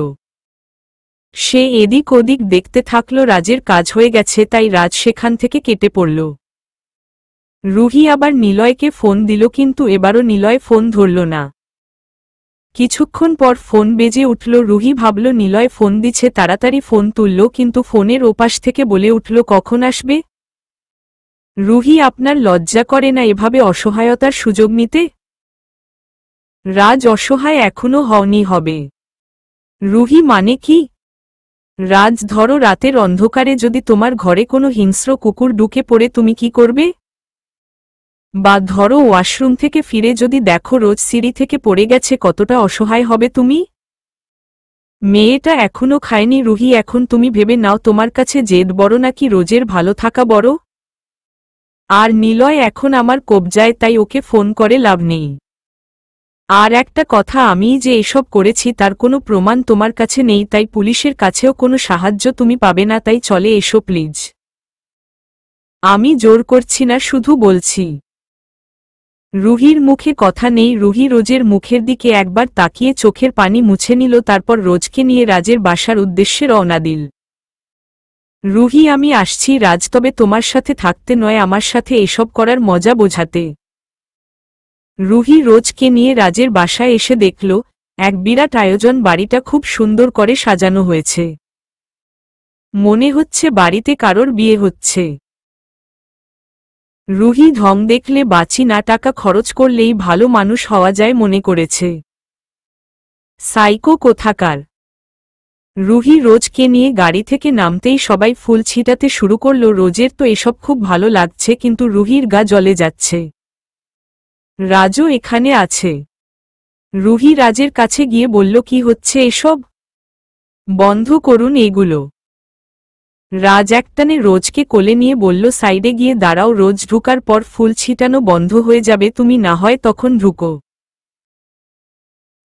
A: সে এদিক ওদিক দেখতে থাকল। রাজের কাজ হয়ে গেছে, তাই রাজ সেখান থেকে কেটে পড়ল। রুহি আবার নিলয়কে ফোন দিল, কিন্তু এবারও নিলয় ফোন ধরল না। কিছুক্ষণ পর ফোন বেজে উঠল। রুহি ভাবল নিলয় ফোন দিচ্ছে, তাড়াতাড়ি ফোন তুলল, কিন্তু ফোনের ওপাশ থেকে বলে উঠল, কখন আসবে? রুহি, আপনার লজ্জা করে না এভাবে অসহায়তার সুযোগ নিতে? রাজ, অসহায় এখনো হওনি, হবে। রুহি, মানে কি? রাজ, ধরো রাতের অন্ধকারে যদি তোমার ঘরে কোনো হিংস্র কুকুর ঢুকে পড়ে, তুমি কি করবে? বা ধরো ওয়াশরুম থেকে ফিরে যদি দেখো রোজ সিঁড়ি থেকে পড়ে গেছে, কতটা অসহায় হবে তুমি? মেয়েটা এখনো খায়নি রুহি, এখন তুমি ভেবে নাও, তোমার কাছে জেদ বড় নাকি রোজের ভালো থাকা বড়? আর নিলয় এখন আমার কবজায়, তাই ওকে ফোন করে লাভ নেই। আর একটা কথা, আমি যে এসব করেছি তার কোনো প্রমাণ তোমার কাছে নেই, তাই পুলিশের কাছেও কোনো সাহায্য তুমি পাবে না, তাই চলে এসো প্লিজ। আমি জোর করছি না, শুধু বলছি। রুহির মুখে কথা নেই। রুহি রোজের মুখের দিকে একবার তাকিয়ে চোখের পানি মুছে নিল, তারপর রোজকে নিয়ে রাজের বাসার উদ্দেশ্যে রওনা দিল। রুহি, আমি আসছি রাজ, তবে তোমার সাথে থাকতে নয়, আমার সাথে এসব করার মজা বোঝাতে। রুহি রোজকে নিয়ে রাজের বাসায় এসে দেখল এক বিরাট আয়োজন। বাড়িটা খুব সুন্দর করে সাজানো হয়েছে। মনে হচ্ছে বাড়িতে কারোর বিয়ে হচ্ছে। রুহি ঢং দেখলে বাঁচি না, টাকা খরচ করলেই ভালো মানুষ হওয়া যায় মনে করেছে। সাইকো কোথাকার। রুহি রোজকে নিয়ে গাড়ি থেকে নামতেই সবাই ফুল ছিটাতে শুরু করল। রোজের তো এসব খুব ভালো লাগছে, কিন্তু রুহির গা জ্বলে যাচ্ছে। রাজও এখানে আছে। রুহি রাজের কাছে গিয়ে বলল, কি হচ্ছে এসব? বন্ধ করুন এগুলো। রাজ একটানে রোজকে কোলে নিয়ে বলল, সাইডে গিয়ে দাঁড়াও। রোজ ঢুকার পর ফুল ছিটানো বন্ধ হয়ে যাবে, তুমি না হয় তখন ঢুকো।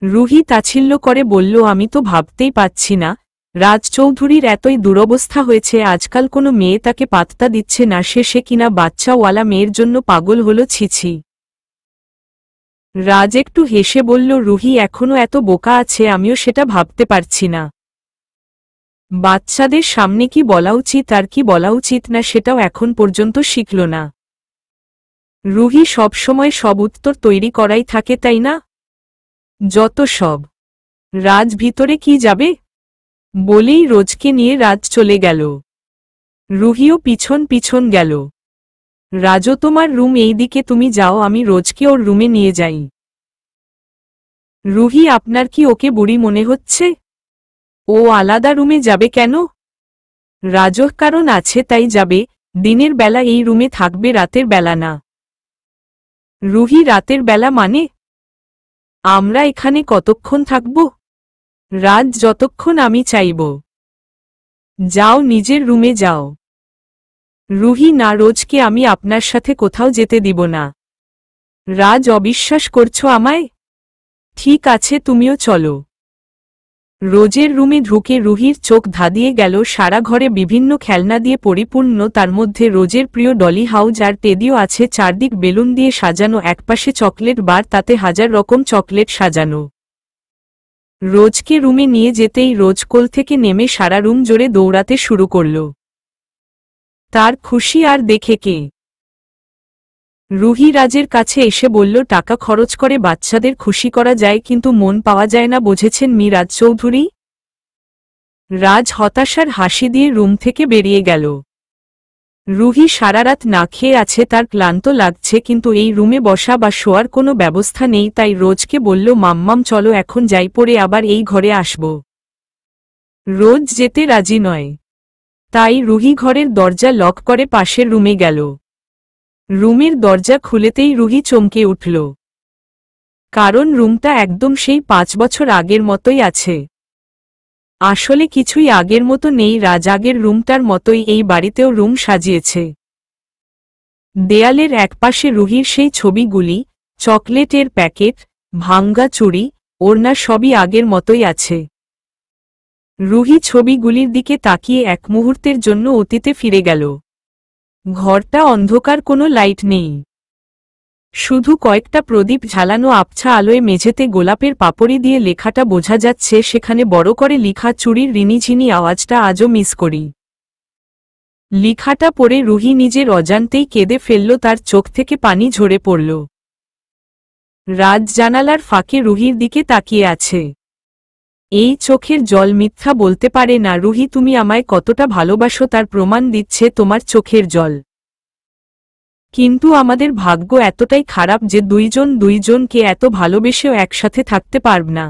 A: রুহি তাচ্ছিল্য করে বলল, আমি তো ভাবতেই পাচ্ছি না, রাজ চৌধুরীর এতই দুরবস্থা হয়েছে, আজকাল কোনো মেয়ে তাকে পাত্তা দিচ্ছে না, সে কিনা বাচ্চাওয়ালা মেয়ের জন্য পাগল হলো, ছিছি। রাজ একটু হেসে বলল, রুহি এখনো এত বোকা আছে, আমিও সেটা ভাবতে পারছি না। বাচ্চাদের সামনে কি বলা উচিত আর কি বলা উচিত না, সেটাও এখন পর্যন্ত শিখল না। রুহি সবসময় সব উত্তর তৈরি করাই থাকে, তাই না? যত সব। রাজ ভিতরে কি যাবে বলেই রোজকে নিয়ে রাজ চলে গেল। রুহিও পিছন পিছন গেল। রাজও, তোমার রুম এই দিকে, তুমি যাও, আমি রোজকে ওর রুমে নিয়ে যাই। রুহি, আপনার কি ওকে বুড়ি মনে হচ্ছে? ও আলাদা রুমে যাবে কেন? রাজও, কারণ আছে তাই যাবে। দিনের বেলা এই রুমে থাকবে, রাতের বেলা না। রুহি, রাতের বেলা মানে? আমরা এখানে কতক্ষণ থাকব? রাজ, যতক্ষণ আমি চাইব। যাও, নিজের রুমে যাও। রুহি, না, রোজকে আমি আপনার সাথে কোথাও যেতে দিব না। রাজ, অবিশ্বাস করছো আমায়? ঠিক আছে, তুমিও চলো। রোজের রুমে ঢুকে রুহির চোখ ধাঁধিয়ে গেল। সারা ঘরে বিভিন্ন খেলনা দিয়ে পরিপূর্ণ, তার মধ্যে রোজের প্রিয় ডলি হাউজ আর টেডিও আছে। চারদিক বেলুন দিয়ে সাজানো, একপাশে চকলেট বার, তাতে হাজার রকম চকলেট সাজানো। রোজকে রুমে নিয়ে যেতেই রোজ কোল থেকে নেমে সারা রুম জোরে দৌড়াতে শুরু করল। তার খুশি আর দেখে কে। রুহি রাজের কাছে এসে বলল, টাকা খরচ করে বাচ্চাদের খুশি করা যায়, কিন্তু মন পাওয়া যায় না, বুঝেছেন মি রাজ চৌধুরী? রাজ হতাশার হাসি দিয়ে রুম থেকে বেরিয়ে গেল। রুহি সারা রাত না খেয়ে আছে, তার ক্লান্ত লাগছে, কিন্তু এই রুমে বসা বা শোয়ার কোনো ব্যবস্থা নেই, তাই রোজকে বলল, মাম্মাম চলো এখন যাই, পরে আবার এই ঘরে আসব। রোজ যেতে রাজি নয়। তাই রুহি ঘরের দরজা লক করে পাশের রুমে গেল। রুমের দরজা খুলেতেই রুহি চমকে উঠল। কারণ রুমটা একদম সেই 5 বছর আগের মতোই আছে। আসলে কিছুই আগের মতো নেই, রাজ আগের রুমটার মতোই এই বাড়িতেও রুম সাজিয়েছে। দেয়ালের একপাশে রুহির সেই ছবিগুলি, চকলেটের প্যাকেট, ভাঙ্গা চুড়ি, ওড়না, সবই আগের মতোই আছে। রুহি ছবিগুলির দিকে তাকিয়ে এক মুহূর্তের জন্য অতীতে ফিরে গেল। ঘরটা অন্ধকার, কোনো লাইট নেই। শুধু কয়েকটা প্রদীপ ঝালানো, আবছা আলোয় মেঝেতে গোলাপের পাপড়ি দিয়ে লেখাটা বোঝা যাচ্ছে, সেখানে বড় করে লিখা, চুরির রিনিঝিনি আওয়াজটা আজও মিস করি। লেখাটা পড়ে রুহি নিজের অজান্তেই কেঁদে ফেলল, তার চোখ থেকে পানি ঝরে পড়ল। রাজ জানালার ফাঁকে রুহির দিকে তাকিয়ে আছে। এই চোখের জল মিথ্যা বলতে পারে না। রুহি, তুমি আমায় কতটা ভালোবাসো তার প্রমাণ দিচ্ছে তোমার চোখের জল। কিন্তু আমাদের ভাগ্য এতটাই খারাপ যে দুইজন দুইজনকে এত ভালোবেসেও একসাথে থাকতে পারব না।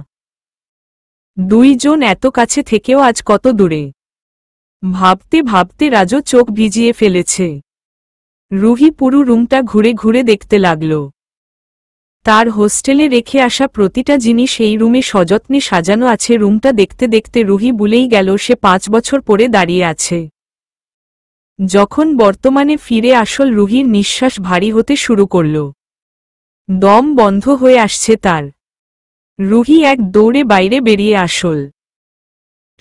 A: দুইজন এত কাছে থেকেও আজ কত দূরে। ভাবতে ভাবতে রাজও চোখ ভিজিয়ে ফেলেছে। রুহি পুরো রুমটা ঘুরে ঘুরে দেখতে লাগল। তার হোস্টেলে রেখে আসা প্রতিটা জিনিস এই রুমে সযত্নে সাজানো আছে। রুমটা দেখতে দেখতে রুহি ভুলেই গেল সে 5 বছর পরে দাঁড়িয়ে আছে। যখন বর্তমানে ফিরে আসল, রুহির নিঃশ্বাস ভারী হতে শুরু করল। দম বন্ধ হয়ে আসছে তার। রুহি এক দৌড়ে বাইরে বেরিয়ে আসল।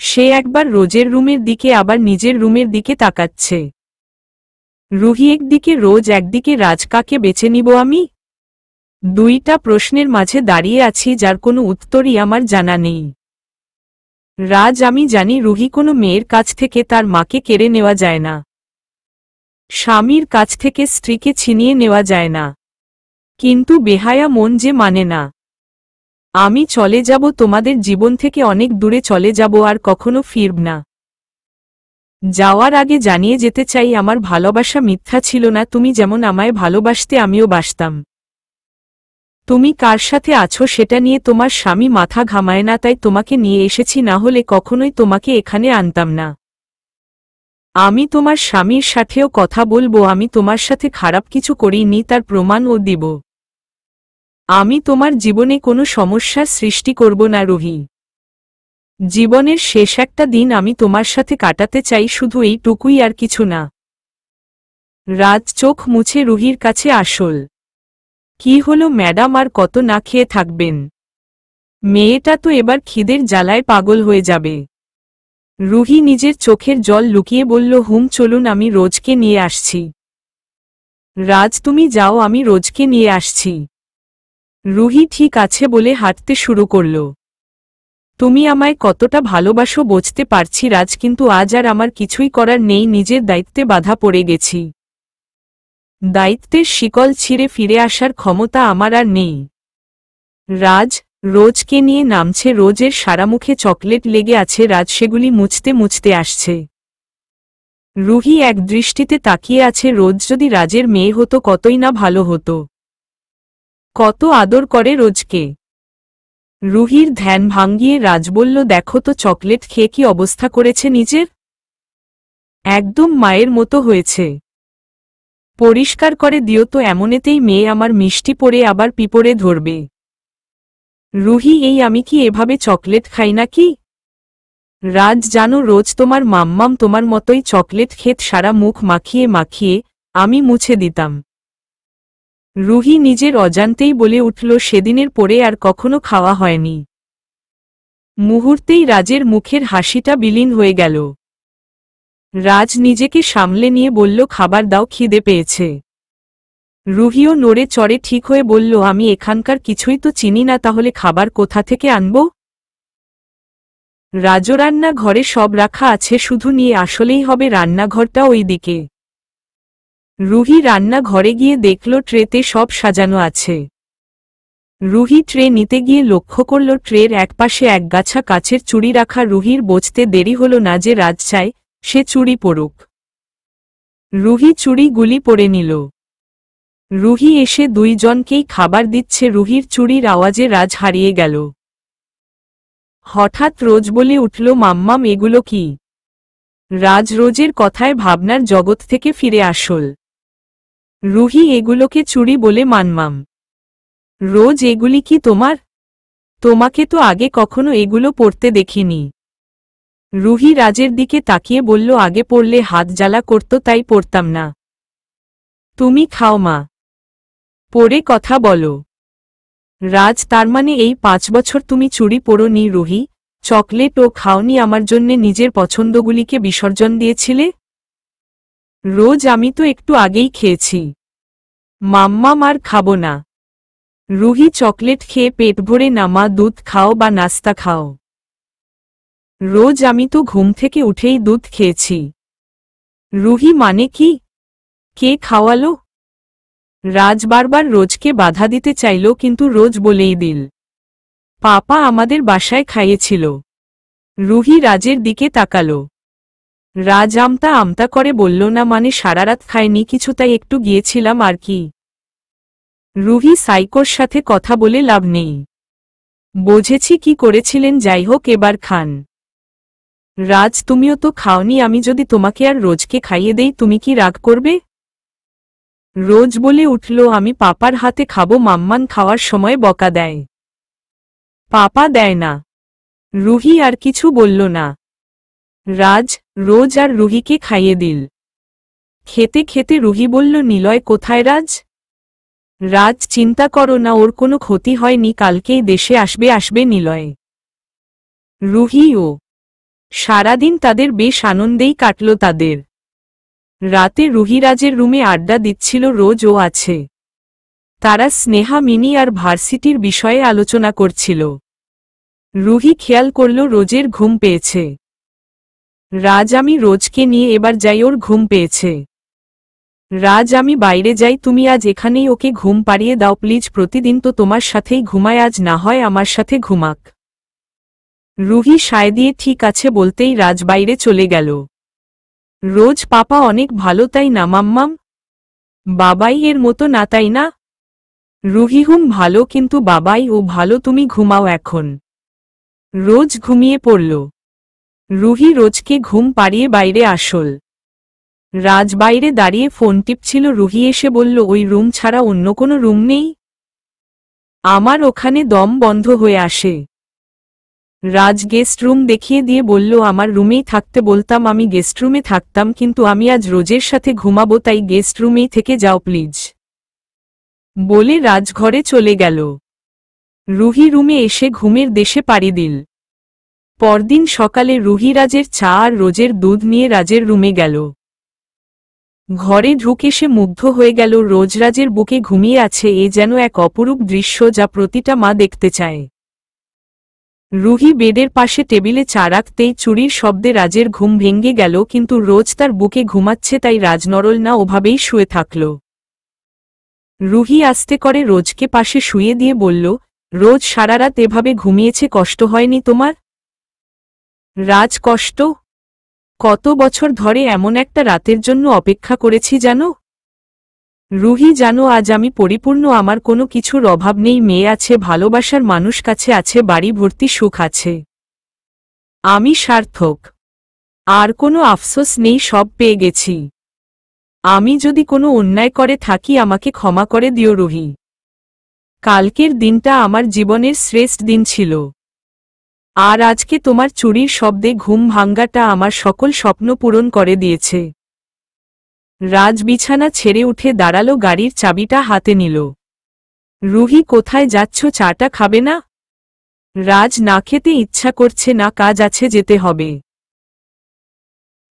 A: সে একবার রোজের রুমের দিকে, আবার নিজের রুমের দিকে তাকাচ্ছে। রুহি একদিকে রোজ, একদিকে রাজ, কাকে বেছে নিব আমি? দুইটা প্রশ্নের মাঝে দাঁড়িয়ে আছি, যার কোনো উত্তরই আমার জানা নেই। রাজ, আমি জানি রুহি, কোনো মেয়ের কাছ থেকে তার মাকে কেড়ে নেওয়া যায় না। স্বামীর কাছ থেকে স্ত্রীকে ছিনিয়ে নেওয়া যায় না। কিন্তু বেহায়া মন যে মানে না। আমি চলে যাব তোমাদের জীবন থেকে, অনেক দূরে চলে যাব, আর কখনো ফিরব না। যাওয়ার আগে জানিয়ে যেতে চাই, আমার ভালোবাসা মিথ্যা ছিল না। তুমি যেমন আমায় ভালোবাসতে আমিও বাসতাম। তুমি কার সাথে আছো সেটা নিয়ে তোমার স্বামী মাথা ঘামায় না, তাই তোমাকে নিয়ে এসেছি, না হলে কখনোই তোমাকে এখানে আনতাম না। আমি তোমার স্বামীর সাথেও কথা বলবো, আমি তোমার সাথে খারাপ কিছু করিনি, তার প্রমাণও দিব। আমি তোমার জীবনে কোনো সমস্যার সৃষ্টি করব না রুহি। জীবনের শেষ একটা দিন আমি তোমার সাথে কাটাতে চাই, শুধু এইটুকুই, আর কিছু না। রাজ চোখ মুছে রুহির কাছে আসল। কি হলো ম্যাডাম, আর কত না খেয়ে থাকবেন? মেয়েটা তো এবার খিদের জ্বালায় পাগল হয়ে যাবে। রুহি নিজের চোখের জল লুকিয়ে বলল, চলুন, আমি রোজকে নিয়ে আসছি। রাজ, তুমি যাও, আমি রোজকে নিয়ে আসছি। রুহি ঠিক আছে বলে হাঁটতে শুরু করল। তুমি আমায় কতটা ভালোবাসো বুঝতে পারছি রাজ, কিন্তু আজ আর আমার কিছুই করার নেই, নিজের দায়িত্বে বাধা পড়ে গেছি। দায়িত্বের শিকল ছিঁড়ে ফিরে আসার ক্ষমতা আমার আর নেই। রাজ, রোজকে নিয়ে নামছে, রোজের সারা মুখে চকলেট লেগে আছে, রাজ সেগুলি মুছতে মুছতে আসছে। রুহি এক দৃষ্টিতে তাকিয়ে আছে, রোজ যদি রাজের মেয়ে হতো কতই না ভালো হতো। কত আদর করে রোজকে। রুহির ধ্যান ভাঙ্গিয়ে রাজ বলল, দেখো তো চকলেট খেয়ে কি অবস্থা করেছে নিজের। একদম মায়ের মতো হয়েছে। পরিষ্কার করে দিও তো, এমনেতেই মেয়ে আমার মিষ্টি পড়ে আবার পিঁপড়ে ধরবে। রুহি, এই আমি কি এভাবে চকলেট খাই নাকি? রাজ, জানো রোজ তোমার মাম্মাম তোমার মতোই চকলেট খেত, সারা মুখ মাখিয়ে মাখিয়ে আমি মুছে দিতাম। রুহি নিজের অজান্তেই বলে উঠল, সেদিনের পরে আর কখনো খাওয়া হয়নি। মুহূর্তেই রাজের মুখের হাসিটা বিলীন হয়ে গেল। রাজ নিজেকে সামলে নিয়ে বলল, খাবার দাও, খিদে পেয়েছে। রুহিও নড়ে চড়ে ঠিক হয়ে বলল, আমি এখানকার কিছুই তো চিনি না, তাহলে খাবার কোথা থেকে আনব? রাজরান্না ঘরে সব রাখা আছে, শুধু নিয়ে আসলেই হবে, রান্নাঘরটা ওই দিকে। রুহি রান্না ঘরে গিয়ে দেখল ট্রেতে সব সাজানো আছে। রুহি ট্রে নিতে গিয়ে লক্ষ্য করল ট্রের একপাশে একগাছা কাচের চুড়ি রাখা। রুহির বুঝতে দেরি হল না যে রাজ চায় সে চুড়ি পরুক। রুহি চুড়িগুলি পরে নিল। রুহি এসে দুইজনকেই খাবার দিচ্ছে। রুহির চুড়ির আওয়াজে রাজ হারিয়ে গেল। হঠাৎ রোজ বলে উঠল, মাম্মাম এগুলো কি? রাজ রোজের কথায় ভাবনার জগৎ থেকে ফিরে আসল। রুহি, এগুলোকে চুড়ি বলে মানমাম। রোজ, এগুলি কি তোমার? তোমাকে তো আগে কখনো এগুলো পরতে দেখিনি। রুহি রাজের দিকে তাকিয়ে বলল, আগে পরলে হাত জ্বালা করত তাই পরতাম না। তুমি খাও মা, পরে কথা বলো। রাজ, তার মানে এই 5 বছর তুমি চুড়ি পরোনি? রুহি, চকলেটও খাওনি, আমার জন্যে নিজের পছন্দগুলিকে বিসর্জন দিয়েছিলে। রোজ, আমি তো একটু আগেই খেয়েছি। মাম্মাম আর খাবো না। রুহি, চকলেট খেয়ে পেট ভরে না মা, দুধ খাও বা নাস্তা খাও। রোজ, আমি তো ঘুম থেকে উঠেই দুধ খেয়েছি। রুহি, মানে কি? কে খাওয়ালো? রাজ বারবার রোজকে বাধা দিতে চাইল, কিন্তু রোজ বলেই দিল, পাপা আমাদের বাসায় খাইয়েছিল। রুহি রাজের দিকে তাকালো। রাজ আমতা আমতা করে বলল, না মানে সারারাত খায়নি কিছু, তাই একটু গিয়েছিলাম আর কি। রুহি, সাইকোর সাথে কথা বলে লাভ নেই। বুঝেছি কি করেছিলেন, যাই হোক এবার খান। রাজ, তুমিও তো খাওনি, আমি যদি তোমাকে আর রোজকে খাইয়ে দেই তুমি কি রাগ করবে? রোজ বলে উঠল, আমি পাপার হাতে খাবো, মাম্মান খাওয়ার সময় বকা দেয়। পাপা দেয় না। রুহি আর কিছু বলল না। রাজ, রোজ আর রুহিকে খাইয়ে দিল। খেতে খেতে রুহি বলল, নিলয় কোথায়? রাজ, রাজ, চিন্তা করো না, ওর কোনো ক্ষতি হয়নি, কালকেই দেশে আসবে নিলয়। রুহিও। সারাদিন তাদের বেশ আনন্দেই কাটল তাদের। রাতে রুহিরাজের রুমে আড্ডা দিচ্ছিল, রোজ ও আছে। তারা স্নেহা, মিনি আর ভার্সিটির বিষয়ে আলোচনা করছিল। রুহি খেয়াল করল রোজের ঘুম পেয়েছে। রাজ, আমি রোজকে নিয়ে এবার যাই, ওর ঘুম পেয়েছে। রাজ, আমি বাইরে যাই, তুমি আজ এখানেই ওকে ঘুম পাড়িয়ে দাও প্লিজ, প্রতিদিন তো তোমার সাথেই ঘুমায়, আজ না হয় আমার সাথে ঘুমাক। রুহি সায় দিয়ে ঠিক আছে বলতেই রাজ বাইরে চলে গেল। রোজ, পাপা অনেক ভালো তাই না মাম্মাম? বাবাই এর মতো না তাই না? রুহি, হুম ভালো, কিন্তু বাবাই ও ভালো, তুমি ঘুমাও এখন। রোজ ঘুমিয়ে পড়ল। রুহি রোজকে ঘুম পাড়িয়ে বাইরে আসল। রাজ বাইরে দাঁড়িয়ে ফোন টিপছিল। রুহি এসে বলল, ওই রুম ছাড়া অন্য কোনো রুম নেই? আমার ওখানে দম বন্ধ হয়ে আসে। রাজ গেস্ট রুম দেখিয়ে দিয়ে বলল, আমার রুমেই থাকতে বলতাম, আমি গেস্ট রুমে থাকতাম, কিন্তু আমি আজ রোজের সাথে ঘুমাবো, তাই গেস্ট রুমেই থেকে যাও প্লিজ। বলে রাজঘরে চলে গেল। রুহি রুমে এসে ঘুমের দেশে পাড়ি দিল। পরদিন সকালে রুহি রাজের চা আর রোজের দুধ নিয়ে রাজের রুমে গেল। ঘরে ঢুকে সে মুগ্ধ হয়ে গেল, রোজ রাজের বুকে ঘুমিয়ে আছে, এ যেন এক অপরূপ দৃশ্য যা প্রতিটা মা দেখতে চায়। রুহি বেডের পাশে টেবিলে চা রাখতেই চুরির শব্দে রাজের ঘুম ভেঙে গেল, কিন্তু রোজ তার বুকে ঘুমাচ্ছে তাই রাজ নড়ল না, ওভাবেই শুয়ে থাকল। রুহি আস্তে করে রোজকে পাশে শুয়ে দিয়ে বলল, রোজ সারা রাত এভাবে ঘুমিয়েছে, কষ্ট হয়নি তোমার? রাজ, কষ্ট? কত বছর ধরে এমন একটা রাতের জন্য অপেক্ষা করেছি জানো? রুহি, জানো আজ আমি পরিপূর্ণ, আমার কোনো কিছুর অভাব নেই, মেয়ে আছে, ভালোবাসার মানুষ কাছে আছে, বাড়ি ভর্তি সুখ আছে। আমি সার্থক। আর কোনো আফসোস নেই, সব পেয়ে গেছি। আমি যদি কোনো অন্যায় করে থাকি আমাকে ক্ষমা করে দিও রুহি। কালকের দিনটা আমার জীবনের শ্রেষ্ঠ দিন ছিল। আর আজকে তোমার চুরির শব্দে ঘুম ভাঙ্গাটা আমার সকল স্বপ্ন পূরণ করে দিয়েছে। রাজ বিছানা ছেড়ে উঠে দাঁড়ালো, গাড়ির চাবিটা হাতে নিল। রুহি, কোথায় যাচ্ছ? চাটা খাবে না? রাজ, না খেতে ইচ্ছা করছে না, কাজ আছে, যেতে হবে।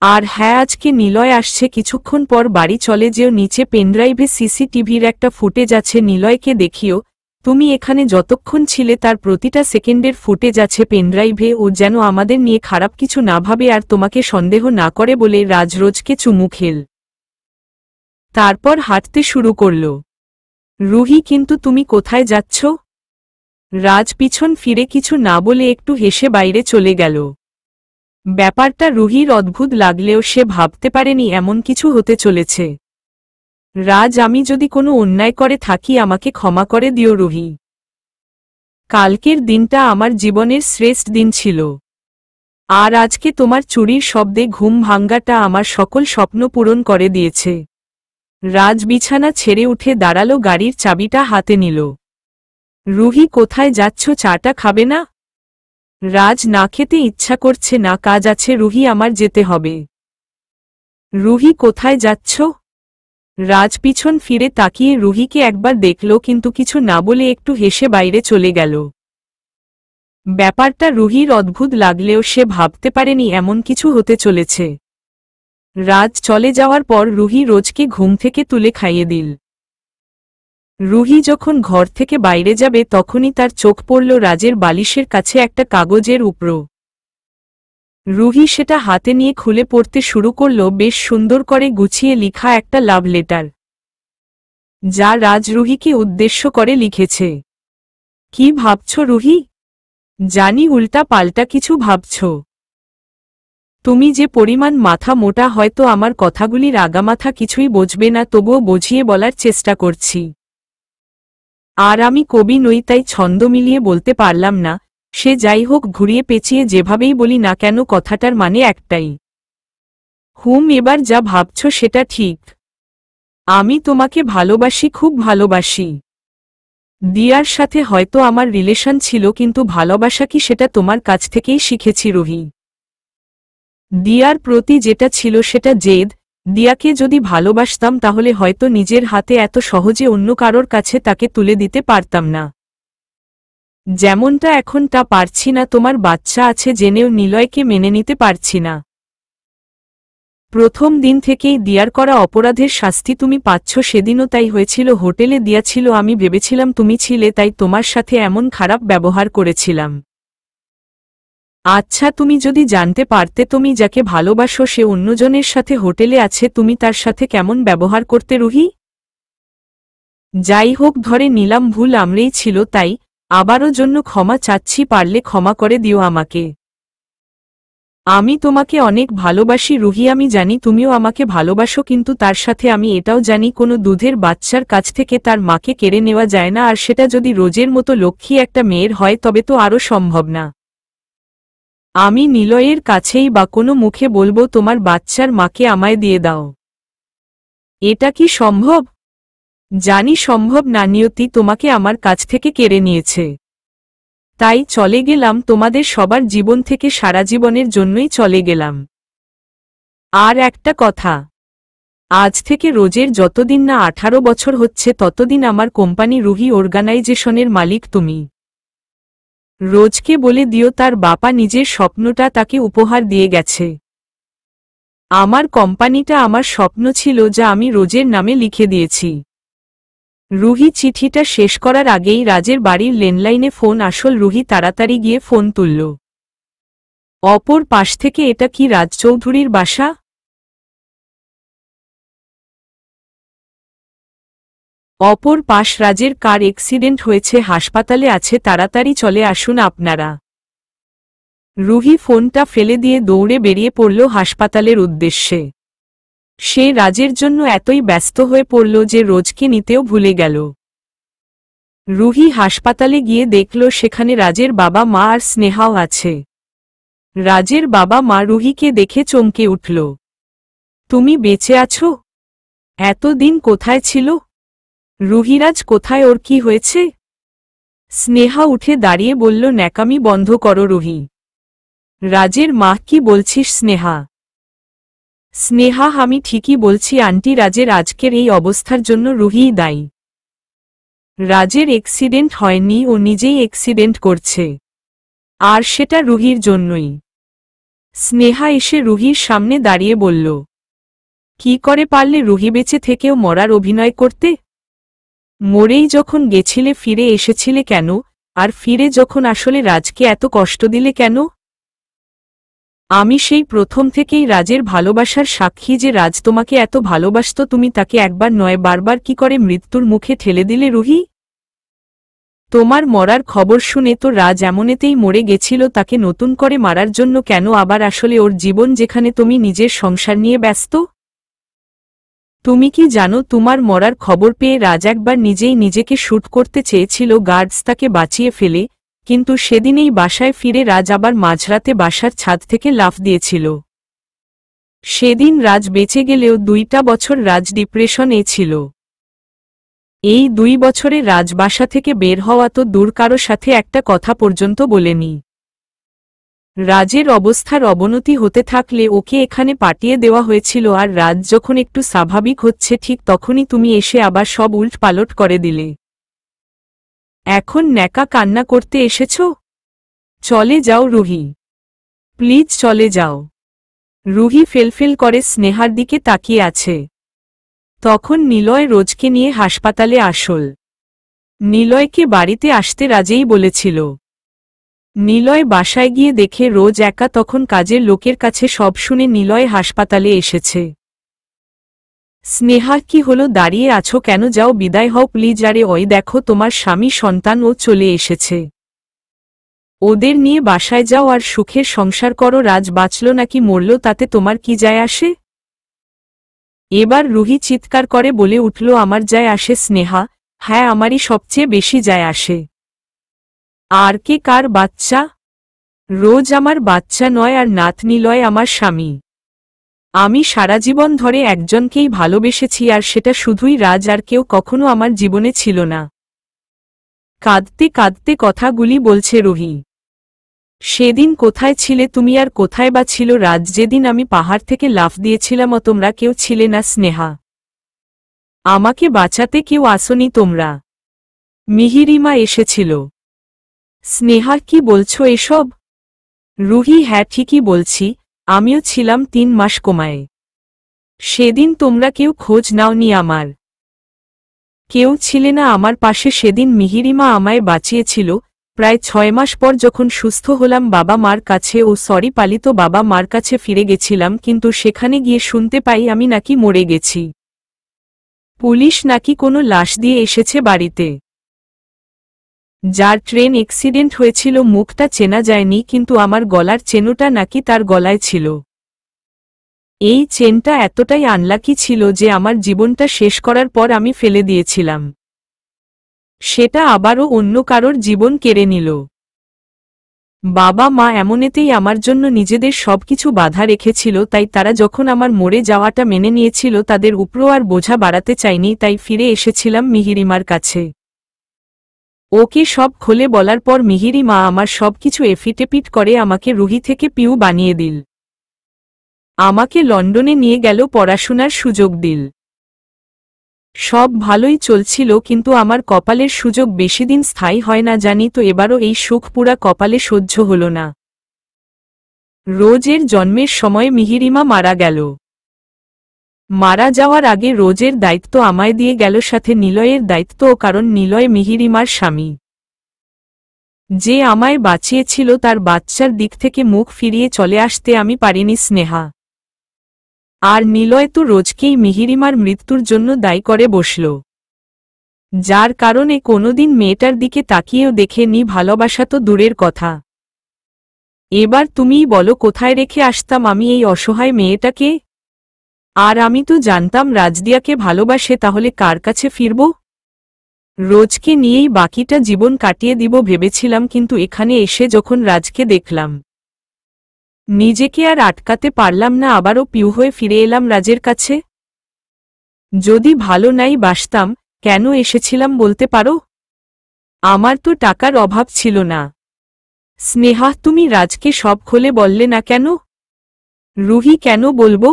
A: আর হ্যাঁ, আজকে নিলয় আসছে, কিছুক্ষণ পর বাড়ি চলে যেও, নিচে পেনড্রাইভে সিসিটিভির একটা ফুটেজ আছে, নিলয়কে দেখিও। তুমি এখানে যতক্ষণ ছিলে তার প্রতিটা সেকেন্ডের ফুটেজ আছে পেনড্রাইভে, ও যেন আমাদের নিয়ে খারাপ কিছু না ভাবে আর তোমাকে সন্দেহ না করে বলে রাজ রোজকে চুমু খেল। তারপর হাঁটতে শুরু করল। রুহি, কিন্তু তুমি কোথায় যাচ্ছ? রাজ পিছন ফিরে কিছু না বলে একটু হেসে বাইরে চলে গেল। ব্যাপারটা রুহির অদ্ভুত লাগলেও সে ভাবতে পারেনি এমন কিছু হতে চলেছে। রাজ, আমি যদি কোনো অন্যায় করে থাকি আমাকে ক্ষমা করে দিও রুহি। কালকের দিনটা আমার জীবনের শ্রেষ্ঠ দিন ছিল। আর আজকে তোমার চুরির শব্দে ঘুম ভাঙ্গাটা আমার সকল স্বপ্ন পূরণ করে দিয়েছে। রাজ বিছানা ছেড়ে উঠে দাঁড়ালো, গাড়ির চাবিটা হাতে নিল। রুহি, কোথায় যাচ্ছ? চাটা খাবে না? রাজ, না খেতে ইচ্ছা করছে না, কাজ আছে রুহি, আমার যেতে হবে। রুহি, কোথায় যাচ্ছ? রাজ পিছন ফিরে তাকিয়ে রুহিকে একবার দেখল, কিন্তু কিছু না বলে একটু হেসে বাইরে চলে গেল। ব্যাপারটা রুহির অদ্ভুত লাগলেও সে ভাবতে পারেনি এমন কিছু হতে চলেছে। রাজ চলে যাওয়ার পর রুহি রোজকে ঘুম থেকে তুলে খাইয়ে দিল। রুহি যখন ঘর থেকে বাইরে যাবে তখনই তার চোখ পড়ল রাজের বালিশের কাছে একটা কাগজের উপর। রুহি সেটা হাতে নিয়ে খুলে পড়তে শুরু করল, বেশ সুন্দর করে গুছিয়ে লিখা একটা লাভ লেটার, যা রাজ রুহিকে উদ্দেশ্য করে লিখেছে। কি ভাবছ রুহি? জানি উল্টা পাল্টা কিছু ভাবছ। তুমি যে পরিমাণ মাথা মোটা, হয়তো আমার কথাগুলির আগামাথা কিছুই বুঝবে না, তবুও বুঝিয়ে বলার চেষ্টা করছি। আর আমি কবি নই, তাই ছন্দ মিলিয়ে বলতে পারলাম না। সে যাই হোক, ঘুরিয়ে পেঁচিয়ে যেভাবেই বলি না কেন কথাটার মানে একটাই। এবার যা ভাবছ সেটা ঠিক। আমি তোমাকে ভালোবাসি, খুব ভালোবাসি। দিয়ার সাথে হয়তো আমার রিলেশন ছিল, কিন্তু ভালোবাসা কি সেটা তোমার কাছ থেকেই শিখেছি রুহি। দিয়ার প্রতি যেটা ছিল সেটা জেদ। দিয়াকে যদি ভালোবাসতাম তাহলে হয়তো নিজের হাতে এত সহজে অন্য কারোর কাছে তাকে তুলে দিতে পারতাম না। যেমনটা এখন তা পারছি না, তোমার বাচ্চা আছে জেনেও নিলয়কে মেনে নিতে পারছি না। প্রথম দিন থেকেই দিয়ার করা অপরাধের শাস্তি তুমি পাচ্ছ, সেদিনও তাই হয়েছিল। হোটেলে দিয়া ছিল, আমি ভেবেছিলাম তুমি ছিলে, তাই তোমার সাথে এমন খারাপ ব্যবহার করেছিলাম। আচ্ছা, তুমি যদি জানতে পারতে তুমি যাকে ভালোবাসো সে অন্যজনের সাথে হোটেলে আছে, তুমি তার সাথে কেমন ব্যবহার করতে রুহি? যাই হোক, ধরে নিলাম ভুল আমরাই ছিল, তাই আবারও জন্য ক্ষমা চাচ্ছি, পারলে ক্ষমা করে দিও আমাকে। আমি তোমাকে অনেক ভালোবাসি রুহি, আমি জানি তুমিও আমাকে ভালোবাসো, কিন্তু তার সাথে আমি এটাও জানি কোনো দুধের বাচ্চার কাছ থেকে তার মাকে কেড়ে নেওয়া যায় না, আর সেটা যদি রোজের মতো লক্ষ্মী একটা মেয়ের হয় তবে তো আরও সম্ভব না। আমি নিলয়ের কাছেই বা কোনো মুখে বলবো তোমার বাচ্চার মাকে আমায় দিয়ে দাও। এটা কি সম্ভব? জানি সম্ভব না, নিয়তি তোমাকে আমার কাছ থেকে কেড়ে নিয়েছে। তাই চলে গেলাম, তোমাদের সবার জীবন থেকে, সারা জীবনের জন্যই চলে গেলাম। আর একটা কথা, আজ থেকে রোজের যতদিন না 18 বছর হচ্ছে ততদিন আমার কোম্পানি রুহি অর্গানাইজেশনের মালিক তুমি। রোজকে বলে দিও তার বাবা নিজের স্বপ্নটা তাকে উপহার দিয়ে গেছে। আমার কোম্পানিটা আমার স্বপ্ন ছিল, যা আমি রোজের নামে লিখে দিয়েছি। রুহি চিঠিটা শেষ করার আগেই রাজের বাড়ির ল্যান্ডলাইনে ফোন আসল। রুহি তাড়াতাড়ি গিয়ে ফোন তুলল। অপর পাশ থেকে, এটা কি রাজ চৌধুরীর বাসা? অপর পাশ রাজের কার অ্যাক্সিডেন্ট হয়েছে, হাসপাতালে আছে, তাড়াতাড়ি চলে আসুন আপনারা। রুহি ফোনটা ফেলে দিয়ে দৌড়ে বেরিয়ে পড়ল হাসপাতালের উদ্দেশ্যে। সে রাজের জন্য এতই ব্যস্ত হয়ে পড়ল যে রোজকে নিতেও ভুলে গেল। রুহি হাসপাতালে গিয়ে দেখল সেখানে রাজের বাবা মা আর স্নেহাও আছে। রাজের বাবা মা রুহিকে দেখে চমকে উঠল। তুমি বেঁচে আছো? এতদিন কোথায় ছিল? রুহিরাজ কোথায়, ওর কি হয়েছে? স্নেহা উঠে দাঁড়িয়ে বলল, ন্যাকামি বন্ধ করো রুহি। রাজের মা, কি বলছিস স্নেহা? স্নেহা, আমি ঠিকই বলছি আন্টি, রাজের আজকের এই অবস্থার জন্য রুহিই দায়ী। রাজের অ্যাক্সিডেন্ট হয়নি, ও নিজেই অ্যাক্সিডেন্ট করছে, আর সেটা রুহির জন্যই। স্নেহা এসে রুহির সামনে দাঁড়িয়ে বলল, কি করে পারলে রুহি বেঁচে থেকেও মরার অভিনয় করতে? মরেই যখন গেছিলে ফিরে এসেছিলে কেন, আর ফিরে যখন আসলে রাজকে এত কষ্ট দিলে কেন? আমি সেই প্রথম থেকেই রাজের ভালোবাসার সাক্ষী যে রাজ তোমাকে এত ভালোবাসত, তুমি তাকে একবার নয় বারবার কি করে মৃত্যুর মুখে ঠেলে দিলে রুহি? তোমার মরার খবর শুনে তো রাজ এমনেতেই মরে গেছিল, তাকে নতুন করে মারার জন্য কেন আবার? আসলে ওর জীবন, যেখানে তুমি নিজের সংসার নিয়ে ব্যস্ত। তুমি কি জানো, তোমার মরার খবর পেয়ে রাজ একবার নিজেই নিজেকে শ্যুট করতে চেয়েছিল, গার্ডস তাকে বাঁচিয়ে ফেলে, কিন্তু সেদিনেই বাসায় ফিরে রাজ আবার মাঝরাতে বাসার ছাদ থেকে লাফ দিয়েছিল। সেদিন রাজ বেঁচে গেলেও 2টা বছর রাজ ডিপ্রেশনে ছিল। এই 2 বছরে রাজ বাসা থেকে বের হওয়া তো দূর, কারো সাথে একটা কথা পর্যন্ত বলেনি। রাজের অবস্থার অবনতি হতে থাকলে ওকে এখানে পাঠিয়ে দেওয়া হয়েছিল, আর রাজ যখন একটু স্বাভাবিক হচ্ছে ঠিক তখনই তুমি এসে আবার সব উল্টপালট করে দিলে। এখন ন্যাকা কান্না করতে এসেছ? চলে যাও রুহি, প্লিজ চলে যাও। রুহি ফেলফেল করে স্নেহার দিকে তাকিয়ে আছে। তখন নিলয় রোজকে নিয়ে হাসপাতালে আসল। নিলয়কে বাড়িতে আসতে রাজেই বলেছিল। নিলয় বাসায় গিয়ে দেখে রোজ একা, তখন কাজের লোকের কাছে সব শুনে নিলয় হাসপাতালে এসেছে। স্নেহা, কি হলো, দাঁড়িয়ে আছো কেন? যাও, বিদায় হও প্লিজ। আরে ওই দেখো তোমার স্বামী সন্তান ও চলে এসেছে, ওদের নিয়ে বাসায় যাও আর সুখের সংসার করো। রাজ বাঁচল নাকি মরল তাতে তোমার কি যায় আসে? এবার রুহি চিৎকার করে বলে উঠল, আমার যায় আসে স্নেহা, হ্যাঁ আমারই সবচেয়ে বেশি যায় আসে। আর কে কার বাচ্চা? রোজ আমার বাচ্চা নয়, আর নাত নিলয় আমার স্বামী। আমি সারা জীবন ধরে একজনকেই ভালোবেসেছি, আর সেটা শুধুই রাজ, আর কেউ কখনো আমার জীবনে ছিল না। কাঁদতে কাঁদতে কথাগুলি বলছে রুহি। সেদিন কোথায় ছিলে তুমি, আর কোথায় বা ছিল রাজ যেদিন আমি পাহাড় থেকে লাফ দিয়েছিলাম? তোমরা কেউ ছিলে না স্নেহা, আমাকে বাঁচাতে কেউ আসনি তোমরা। মিহিরিমা এসেছিল। স্নেহা, কি বলছো এসব? রুহি, হ্যাঁ ঠিকই বলছি, আমিও ছিলাম 3 মাস কোমায়। সেদিন তোমরা কেউ খোঁজ নাওনি আমার, কেউ ছিলে না আমার পাশে। সেদিন মিহিরিমা আমায় বাঁচিয়েছিল। প্রায় 6 মাস পর যখন সুস্থ হলাম বাবা মার কাছে, ও সরি পালিত বাবা মার কাছে ফিরে গেছিলাম, কিন্তু সেখানে গিয়ে শুনতে পাই আমি নাকি মরে গেছি। পুলিশ নাকি কোনো লাশ দিয়ে এসেছে বাড়িতে। যার ট্রেন অ্যাক্সিডেন্ট হয়েছিল মুখটা চেনা যায়নি, কিন্তু আমার গলার চেনটা নাকি তার গলায় ছিল। এই চেনটা এতটাই আনলাকি ছিল যে আমার জীবনটা শেষ করার পর আমি ফেলে দিয়েছিলাম, সেটা আবারও অন্য কারোর জীবন কেড়ে নিল। বাবা মা এমনেতেই আমার জন্য নিজেদের সবকিছু বাধা রেখেছিল, তাই তারা যখন আমার মরে যাওয়াটা মেনে নিয়েছিল, তাদের উপরও আর বোঝা বাড়াতে চাইনি, তাই ফিরে এসেছিলাম মিহিরিমার কাছে। ওকে সব খুলে বলার পর মিহিরিমা আমার সবকিছু এফিটেপিট করে আমাকে রুহি থেকে পিউ বানিয়ে দিল। আমাকে লন্ডনে নিয়ে গেল, পড়াশোনার সুযোগ দিল। সব ভালোই চলছিল, কিন্তু আমার কপালের সুযোগ বেশিদিন স্থায়ী হয় না জানি তো। এবারও এই সুখ পুরা কপালে সহ্য হল না। রোজের জন্মের সময় মিহিরিমা মারা গেল। মারা যাওয়ার আগে রোজের দায়িত্ব আমায় দিয়ে গেল, সাথে নিলয়ের দায়িত্বও, কারণ নিলয় মিহিরিমার স্বামী, যে আমায় বাঁচিয়েছিল। তার বাচ্চার দিক থেকে মুখ ফিরিয়ে চলে আসতে আমি পারিনি স্নেহা। আর নিলয় তো রোজকেই মিহিরিমার মৃত্যুর জন্য দায়ী করে বসল। যার কারণে কোনোদিন মেয়েটার দিকে তাকিয়েও দেখেনি, ভালোবাসা তো দূরের কথা। এবার তুমিই বলো কোথায় রেখে আসতাম আমি এই অসহায় মেয়েটাকে? আর আমি তো জানতাম রাজদিয়াকে ভালোবাসে, তাহলে কার কাছে ফিরব? রোজকে নিয়েই বাকিটা জীবন কাটিয়ে দিব ভেবেছিলাম, কিন্তু এখানে এসে যখন রাজকে দেখলাম নিজেকে আর আটকাতে পারলাম না, আবারও পিউ হয়ে ফিরে এলাম রাজের কাছে। যদি ভালো নাই বাসতাম, কেন এসেছিলাম বলতে পারো? আমার তো টাকার অভাব ছিল না। স্নেহা, তুমি রাজকে সব খুলে বললে না কেন? রুহি, কেন বলবো?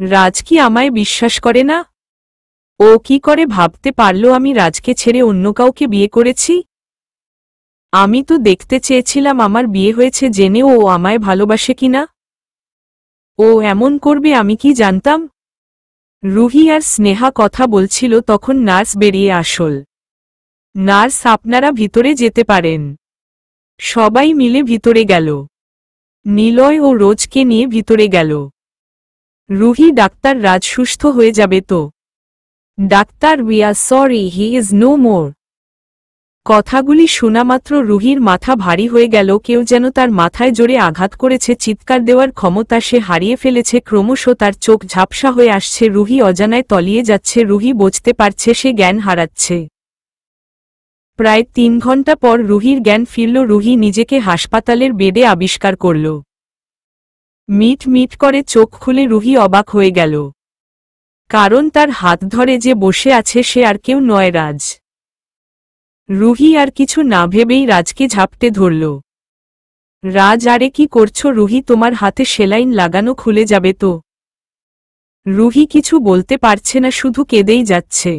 A: রাজ কি আমায় বিশ্বাস করে না? ও কি করে ভাবতে পারলো আমি রাজকে ছেড়ে অন্য কাউকে বিয়ে করেছি? আমি তো দেখতে চেয়েছিলাম আমার বিয়ে হয়েছে জেনেও ও আমায় ভালোবাসে কিনা। ও এমন করবে আমি কি জানতাম? রুহি আর স্নেহা কথা বলছিল, তখন নার্স বেরিয়ে আসল। নার্স, আপনারা ভিতরে যেতে পারেন। সবাই মিলে ভিতরে গেল। নিলয় ও রোজকে নিয়ে ভিতরে গেল। রুহি, ডাক্তার রাজ সুস্থ হয়ে যাবে তো? ডাক্তার, we are sorry, he is no more. কথাগুলি শোনামাত্র রুহির মাথা ভারী হয়ে গেল, কেউ যেন তার মাথায় জোরে আঘাত করেছে। চিৎকার দেওয়ার ক্ষমতা সে হারিয়ে ফেলেছে, ক্রমশ তার চোখ ঝাপসা হয়ে আসছে। রুহি অজানায় তলিয়ে যাচ্ছে। রুহি বুঝতে পারছে সে জ্ঞান হারাচ্ছে। প্রায় 3 ঘন্টা পর রুহির জ্ঞান ফিরল। রুহি নিজেকে হাসপাতালের বেডে আবিষ্কার করল। মিট মিট করে চোখ খুলে রুহি অবাক হয়ে গেল, কারণ তার হাত ধরে যে বসে আছে সে আর কেউ নয়, রাজ। রুহি আর কিছু না ভেবেই রাজকে ঝাপটে ধরল। রাজ, আরে কি করছো? রুহি, তোমার হাতে সেলাইন লাগানো, খুলে যাবে তো? রুহি কিছু বলতে পারছে না, শুধু কেঁদেই যাচ্ছে।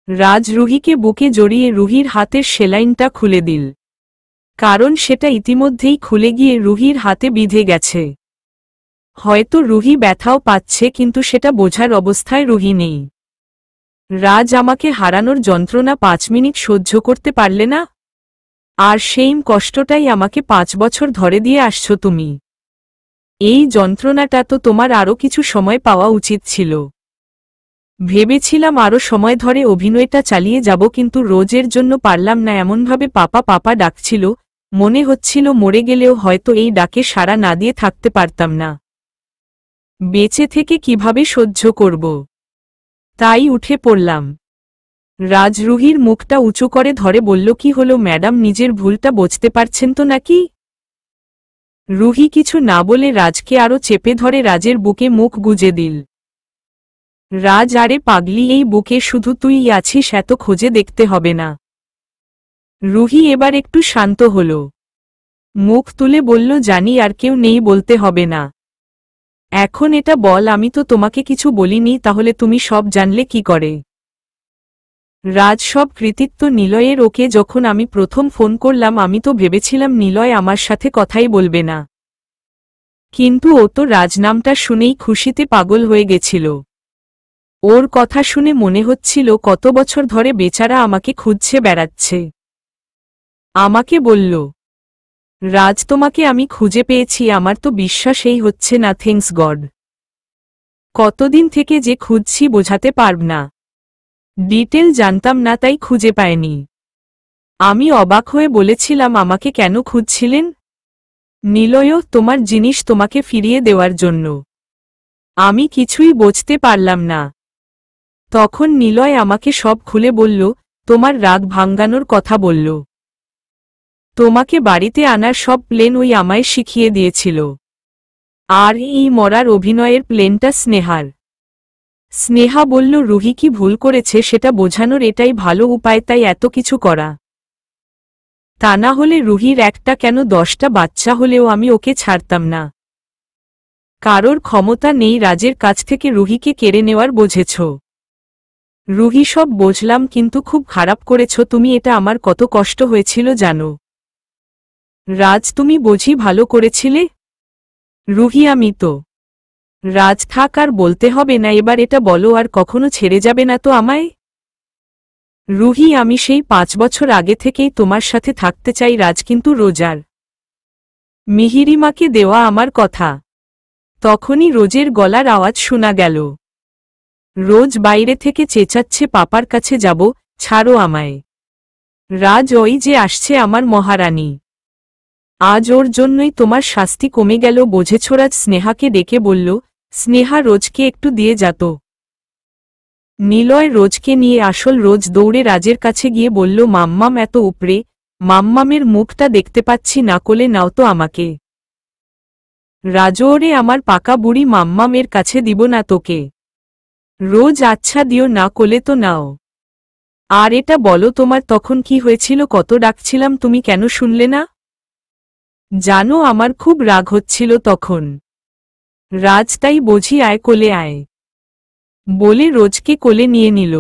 A: রাজ রুহিকে বুকে জড়িয়ে রুহির হাতের সেলাইনটা খুলে দিল, কারণ সেটা ইতিমধ্যেই খুলে গিয়ে রুহির হাতে বিঁধে গেছে। হয়তো রুহি ব্যথাও পাচ্ছে, কিন্তু সেটা বোঝার অবস্থায় রুহি নেই। রাজ, আমাকে হারানোর যন্ত্রণা 5 মিনিট সহ্য করতে পারলে না? আর সেই কষ্টটাই আমাকে 5 বছর ধরে দিয়ে আসছো তুমি। এই যন্ত্রণাটা তো তোমার আরও কিছু সময় পাওয়া উচিত ছিল। ভেবেছিলাম আরও সময় ধরে অভিনয়টা চালিয়ে যাব, কিন্তু রোজের জন্য পারলাম না। এমনভাবে পাপা পাপা ডাকছিল, মনে হচ্ছিল মরে গেলেও হয়তো এই ডাকে সাড়া না দিয়ে থাকতে পারতাম না। বেঁচে থেকে কিভাবে সহ্য করব? তাই উঠে পড়লাম। রাজ রুহির মুখটা উঁচু করে ধরে বলল, কি হলো ম্যাডাম, নিজের ভুলটা বুঝতে পারছেন তো নাকি? রুহি কিছু না বলে রাজকে আরও চেপে ধরে রাজের বুকে মুখ গুজে দিল। রাজ, আরে পাগলি, এই বুকে শুধু তুই আছিস, এত খোঁজে দেখতে হবে না। রুহি এবার একটু শান্ত হল, মুখ তুলে বলল, জানি আর কেউ নেই, বলতে হবে না। এখন এটা বল, আমি তো তোমাকে কিছু বলিনি, তাহলে তুমি সব জানলে কি করে? রাজ, সব কৃতিত্ব নিলয়ের। ওকে যখন আমি প্রথম ফোন করলাম আমি তো ভেবেছিলাম নিলয় আমার সাথে কথাই বলবে না, কিন্তু ও তো রাজ নামটা শুনেই খুশিতে পাগল হয়ে গেছিল। ওর কথা শুনে মনে হচ্ছিল কত বছর ধরে বেচারা আমাকে খুঁজছে বেড়াচ্ছে। আমাকে বলল, রাজ, তোমাকে আমি খুঁজে পেয়েছি। আমার তো বিশ্বাসই হচ্ছে না, থ্যাঙ্কস গড। কতদিন থেকে যে খুঁজছি বোঝাতে পারব না। ডিটেল জানতাম না, তাই খুঁজে পায়নি। আমি অবাক হয়ে বলেছিলাম, আমাকে কেন খুঁজছিলেন? নিলয়, তোমার জিনিস তোমাকে ফিরিয়ে দেওয়ার জন্য। আমি কিছুই বুঝতে পারলাম না। তখন নিলয় আমাকে সব খুলে বলল, তোমার রাগ ভাঙ্গানোর কথা বলল। তোমাকে বাড়িতে আনার সব প্ল্যান ওই আমায় শিখিয়ে দিয়েছিল। আর এই মরার অভিনয়ের প্ল্যানটা স্নেহার। স্নেহা বলল, রুহি কি ভুল করেছে সেটা বোঝানোর এটাই ভালো উপায়, তাই এত কিছু করা। তা না হলে রুহির একটা কেন 10টা বাচ্চা হলেও আমি ওকে ছাড়তাম না। কারোর ক্ষমতা নেই রাজের কাছ থেকে রুহিকে কেড়ে নেওয়ার, বুঝেছ? রুহি, সব বুঝলাম, কিন্তু খুব খারাপ করেছ তুমি। এটা আমার কত কষ্ট হয়েছিল জানো? রাজ, তুমি বুঝি ভালো করেছিলে? রুহি, আমি তো। রাজ, থাক, আর বলতে হবে না, এবার এটা বলো, আর কখনো ছেড়ে যাবে না তো আমায়? রুহি, আমি সেই 5 বছর আগে থেকেই তোমার সাথে থাকতে চাই রাজ, কিন্তু রোজার মিহিরিমাকে দেওয়া আমার কথা। তখনই রোজের গলার আওয়াজ শোনা গেল। রোজ বাইরে থেকে চেঁচাচ্ছে, পাপার কাছে যাব, ছাড়ো আমায়। রাজ, ওই যে আসছে আমার মহারানী। আজ ওর জন্যই তোমার শাস্তি কমে গেল বোঝেছ। রাজ স্নেহাকে ডেকে বলল, স্নেহা, রোজকে একটু দিয়ে যাত। নিলয় রোজকে নিয়ে আসল। রোজ দৌড়ে রাজের কাছে গিয়ে বলল, মাম্মাম এত উপরে, মাম্মামের মুখটা দেখতে পাচ্ছি না, কোলে নাও তো আমাকে। রাজও, ওরে আমার পাকা বুড়ি, মাম্মামের কাছে দিব না তোকে। রোজ, আচ্ছা দিও না, কোলে তো নাও। আর এটা বলো, তোমার তখন কি হয়েছিল? কত ডাকছিলাম, তুমি কেন শুনলে না? জানো, আমার খুব রাগ হচ্ছিল তখন। রাজ, তাই বুঝি, আয় কোলে আয় বলে রোজকে কোলে নিয়ে নিল।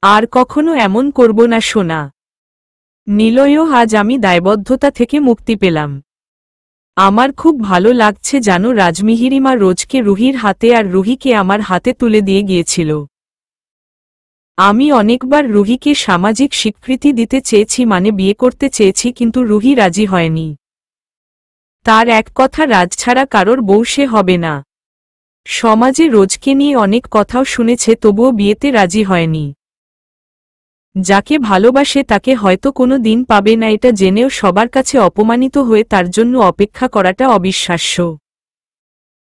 A: আর কখনো এমন করব না সোনা। নিলয়ও, আজ আমি দায়বদ্ধতা থেকে মুক্তি পেলাম। আমার খুব ভালো লাগছে জানো। রাজমিহিরিমা রোজকে রুহির হাতে আর রুহিকে আমার হাতে তুলে দিয়ে গিয়েছিল। আমি অনেকবার রুহিকে সামাজিক স্বীকৃতি দিতে চেয়েছি, মানে বিয়ে করতে চেয়েছি, কিন্তু রুহি রাজি হয়নি। তার এক কথা, রাজ ছাড়া কারোর বউ সে হবে না। সমাজে রোজকে নিয়ে অনেক কথাও শুনেছে, তবুও বিয়েতে রাজি হয়নি। যাকে ভালোবাসে তাকে হয়তো কোনো দিন পাবে না, এটা জেনেও সবার কাছে অপমানিত হয়ে তার জন্য অপেক্ষা করাটা অবিশ্বাস্য।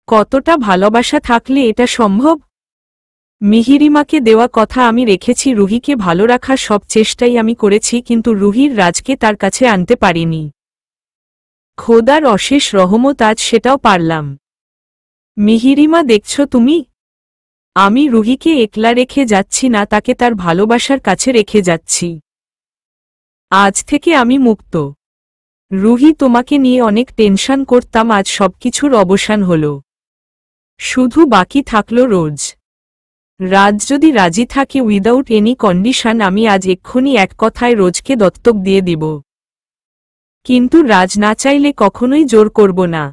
A: কতটা ভালোবাসা থাকলে এটা সম্ভব? মিহিরিমাকে দেওয়া কথা আমি রেখেছি, রুহিকে ভালো রাখার সব চেষ্টাই আমি করেছি, কিন্তু রুহির রাজকে তার কাছে আনতে পারিনি। খোদার অশেষ রহমত, আজ সেটাও পারলাম। মিহিরিমা, দেখছ তুমি, আমি রুহিকে একলা রেখে যাচ্ছি না, তাকে তার ভালোবাসার কাছে রেখে যাচ্ছি। আজ থেকে আমি মুক্ত। রুহি, তোমাকে নিয়ে অনেক টেনশন করতাম, আজ সবকিছুর অবসান হল। শুধু বাকি থাকলো রোজ। রাজ যদি রাজি থাকে উইদাউট এনি কন্ডিশন, আমি আজ এক্ষুনি এক কথায় রোজকে দত্তক দিয়ে দিব। কিন্তু রাজ না চাইলে কখনোই জোর করব না।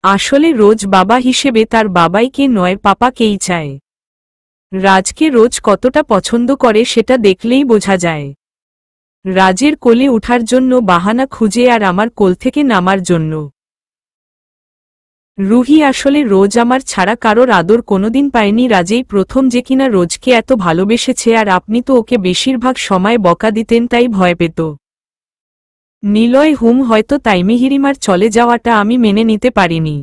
A: আসলে রোজ বাবা হিসেবে তার বাবাইকে নয়, পাপাকেই চায়। রাজকে রোজ কতটা পছন্দ করে সেটা দেখলেই বোঝা যায়। রাজের কোলে ওঠার জন্য বাহানা খুঁজে আর আমার কোল থেকে নামার জন্য। রুহি, আসলে রোজ আমার ছাড়া কারোর আদর কোনোদিন পায়নি। রাজেই প্রথম যে কিনা রোজকে এত ভালোবেসেছে, আর আপনি তো ওকে বেশিরভাগ সময় বকা দিতেন, তাই ভয় পেত। নিলয়, হয়তো তাই মিহিরিমার চলে যাওয়াটা আমি মেনে নিতে পারিনি,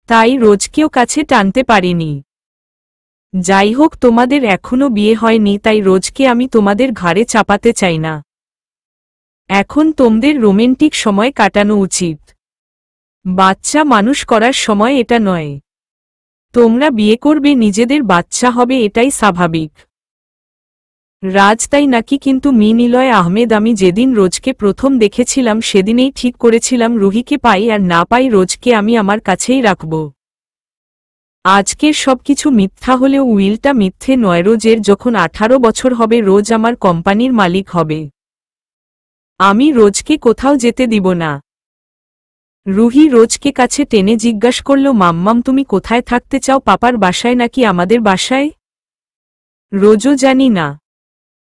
A: তাই রোজকেও কাছে টানতে পারিনি। যাই হোক, তোমাদের এখনো বিয়ে হয়নি, তাই রোজকে আমি তোমাদের ঘাড়ে চাপাতে চাই না। এখন তোমাদের রোমান্টিক সময় কাটানো উচিত। বাচ্চা মানুষ করার সময় এটা নয়। তোমরা বিয়ে করবে, নিজেদের বাচ্চা হবে, এটাই স্বাভাবিক। রাজ, তাই নাকি? কিন্তু নিলয় আহমেদ, আমি যেদিন রোজকে প্রথম দেখেছিলাম সেদিনেই ঠিক করেছিলাম, রুহিকে পাই আর না পাই রোজকে আমি আমার কাছেই রাখব। আজকের সবকিছু মিথ্যা হলেও উইলটা মিথ্যে নয়। রোজের যখন 18 বছর হবে, রোজ আমার কোম্পানির মালিক হবে। আমি রোজকে কোথাও যেতে দিব না। রুহি রোজকে কাছে টেনে জিজ্ঞাস করল, মাম্মাম, তুমি কোথায় থাকতে চাও, পাপার বাসায় নাকি আমাদের বাসায়? রোজও, জানি না।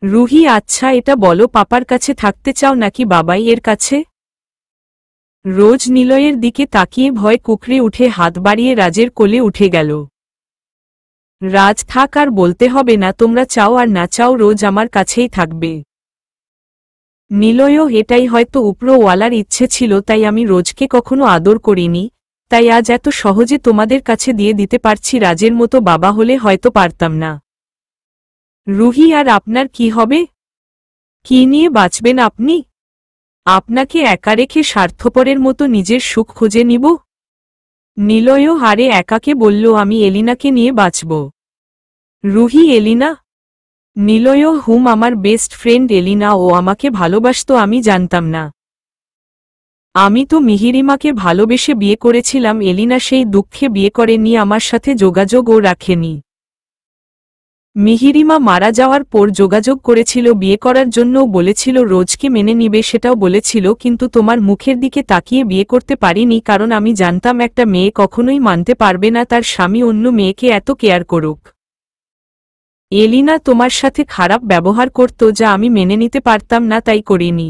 A: রুহি, আচ্ছা এটা বলো, পাপার কাছে থাকতে চাও নাকি বাবাই এর কাছে? রোজ নিলয়ের দিকে তাকিয়ে ভয় কুকড়ে উঠে হাত বাড়িয়ে রাজের কোলে উঠে গেল। রাজ, থাক, আর বলতে হবে না, তোমরা চাও আর না চাও রোজ আমার কাছেই থাকবে। নিলয়ও, এটাই হয়তো উপরওয়ালার ইচ্ছে ছিল, তাই আমি রোজকে কখনো আদর করিনি, তাই আজ এত সহজে তোমাদের কাছে দিয়ে দিতে পারছি। রাজের মতো বাবা হলে হয়তো পারতাম না। রুহি, আর আপনার কি হবে? কি নিয়ে বাঁচবেন আপনি? আপনাকে একা রেখে স্বার্থপরের মতো নিজের সুখ খুঁজে নিব? নিলয়ও হারে একাকে বলল, আমি এলিনাকে নিয়ে বাঁচব। রুহি, এলিনা? নিলয়ও, আমার বেস্ট ফ্রেন্ড এলিনা, ও আমাকে ভালোবাসতো, আমি জানতাম না। আমি তো মিহিরিমাকে ভালোবেসে বিয়ে করেছিলাম, এলিনা সেই দুঃখে বিয়ে করেনি, আমার সাথে যোগাযোগও রাখেনি। মিহিরিমা মারা যাওয়ার পর যোগাযোগ করেছিল বিয়ে করার জন্যও বলেছিল রোজকে মেনে নিবে, সেটাও বলেছিল, কিন্তু তোমার মুখের দিকে তাকিয়ে বিয়ে করতে পারিনি, কারণ আমি জানতাম একটা মেয়ে কখনোই মানতে পারবে না তার স্বামী অন্য মেয়েকে এত কেয়ার করুক। এলিনা তোমার সাথে খারাপ ব্যবহার করত, যা আমি মেনে নিতে পারতাম না, তাই করিনি।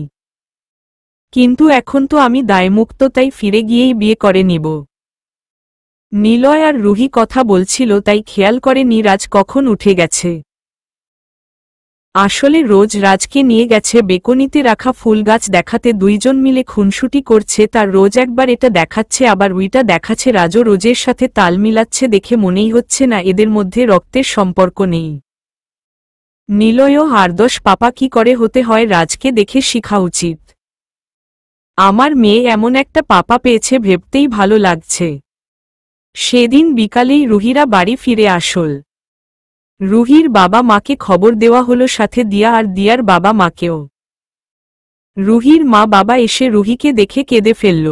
A: কিন্তু এখন তো আমি দায়মুক্ত, তাই ফিরে গিয়েই বিয়ে করে নিব। নিলয় আর রুহি কথা বলছিল, তাই খেয়াল করেনি রাজ কখন উঠে গেছে। আসলে রোজ রাজকে নিয়ে গেছে বেকনিতে রাখা ফুল গাছ দেখাতে, দুইজন মিলে খুনসুটি করছে। তার রোজ একবার এটা দেখাচ্ছে আবার ওইটা দেখাচ্ছে। রাজও রোজের সাথে তাল মিলাচ্ছে দেখে মনেই হচ্ছে না এদের মধ্যে রক্তের সম্পর্ক নেই। নিলয় হারদোষ পাপা কি করে হতে হয় রাজকে দেখে শিখা উচিত। আমার মেয়ে এমন একটা পাপা পেয়েছে ভেবতেই ভালো লাগছে। সেদিন বিকালেই রুহিরা বাড়ি ফিরে আসল। রুহির বাবা মাকে খবর দেওয়া হলো, সাথে দিয়া আর দিয়ার বাবা মাকেও। রুহির মা বাবা এসে রুহিকে দেখে কেঁদে ফেলল।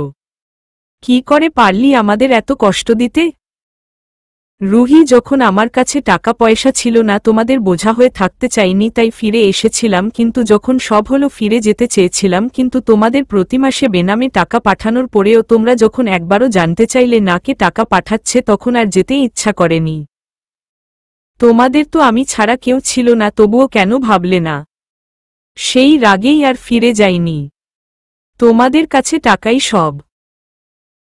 A: কি করে পারলি আমাদের এত কষ্ট দিতে? রুহি, যখন আমার কাছে টাকা পয়সা ছিল না, তোমাদের বোঝা হয়ে থাকতে চাইনি, তাই ফিরে এসেছিলাম। কিন্তু যখন সব হলো ফিরে যেতে চেয়েছিলাম, কিন্তু তোমাদের প্রতি মাসে বেনামে টাকা পাঠানোর পরেও তোমরা যখন একবারও জানতে চাইলে না কে টাকা পাঠাচ্ছে, তখন আর যেতে ইচ্ছা করেনি। তোমাদের তো আমি ছাড়া কেউ ছিল না, তবুও কেন ভাবলে না? সেই রাগেই আর ফিরে যাইনি। তোমাদের কাছে টাকাই সব।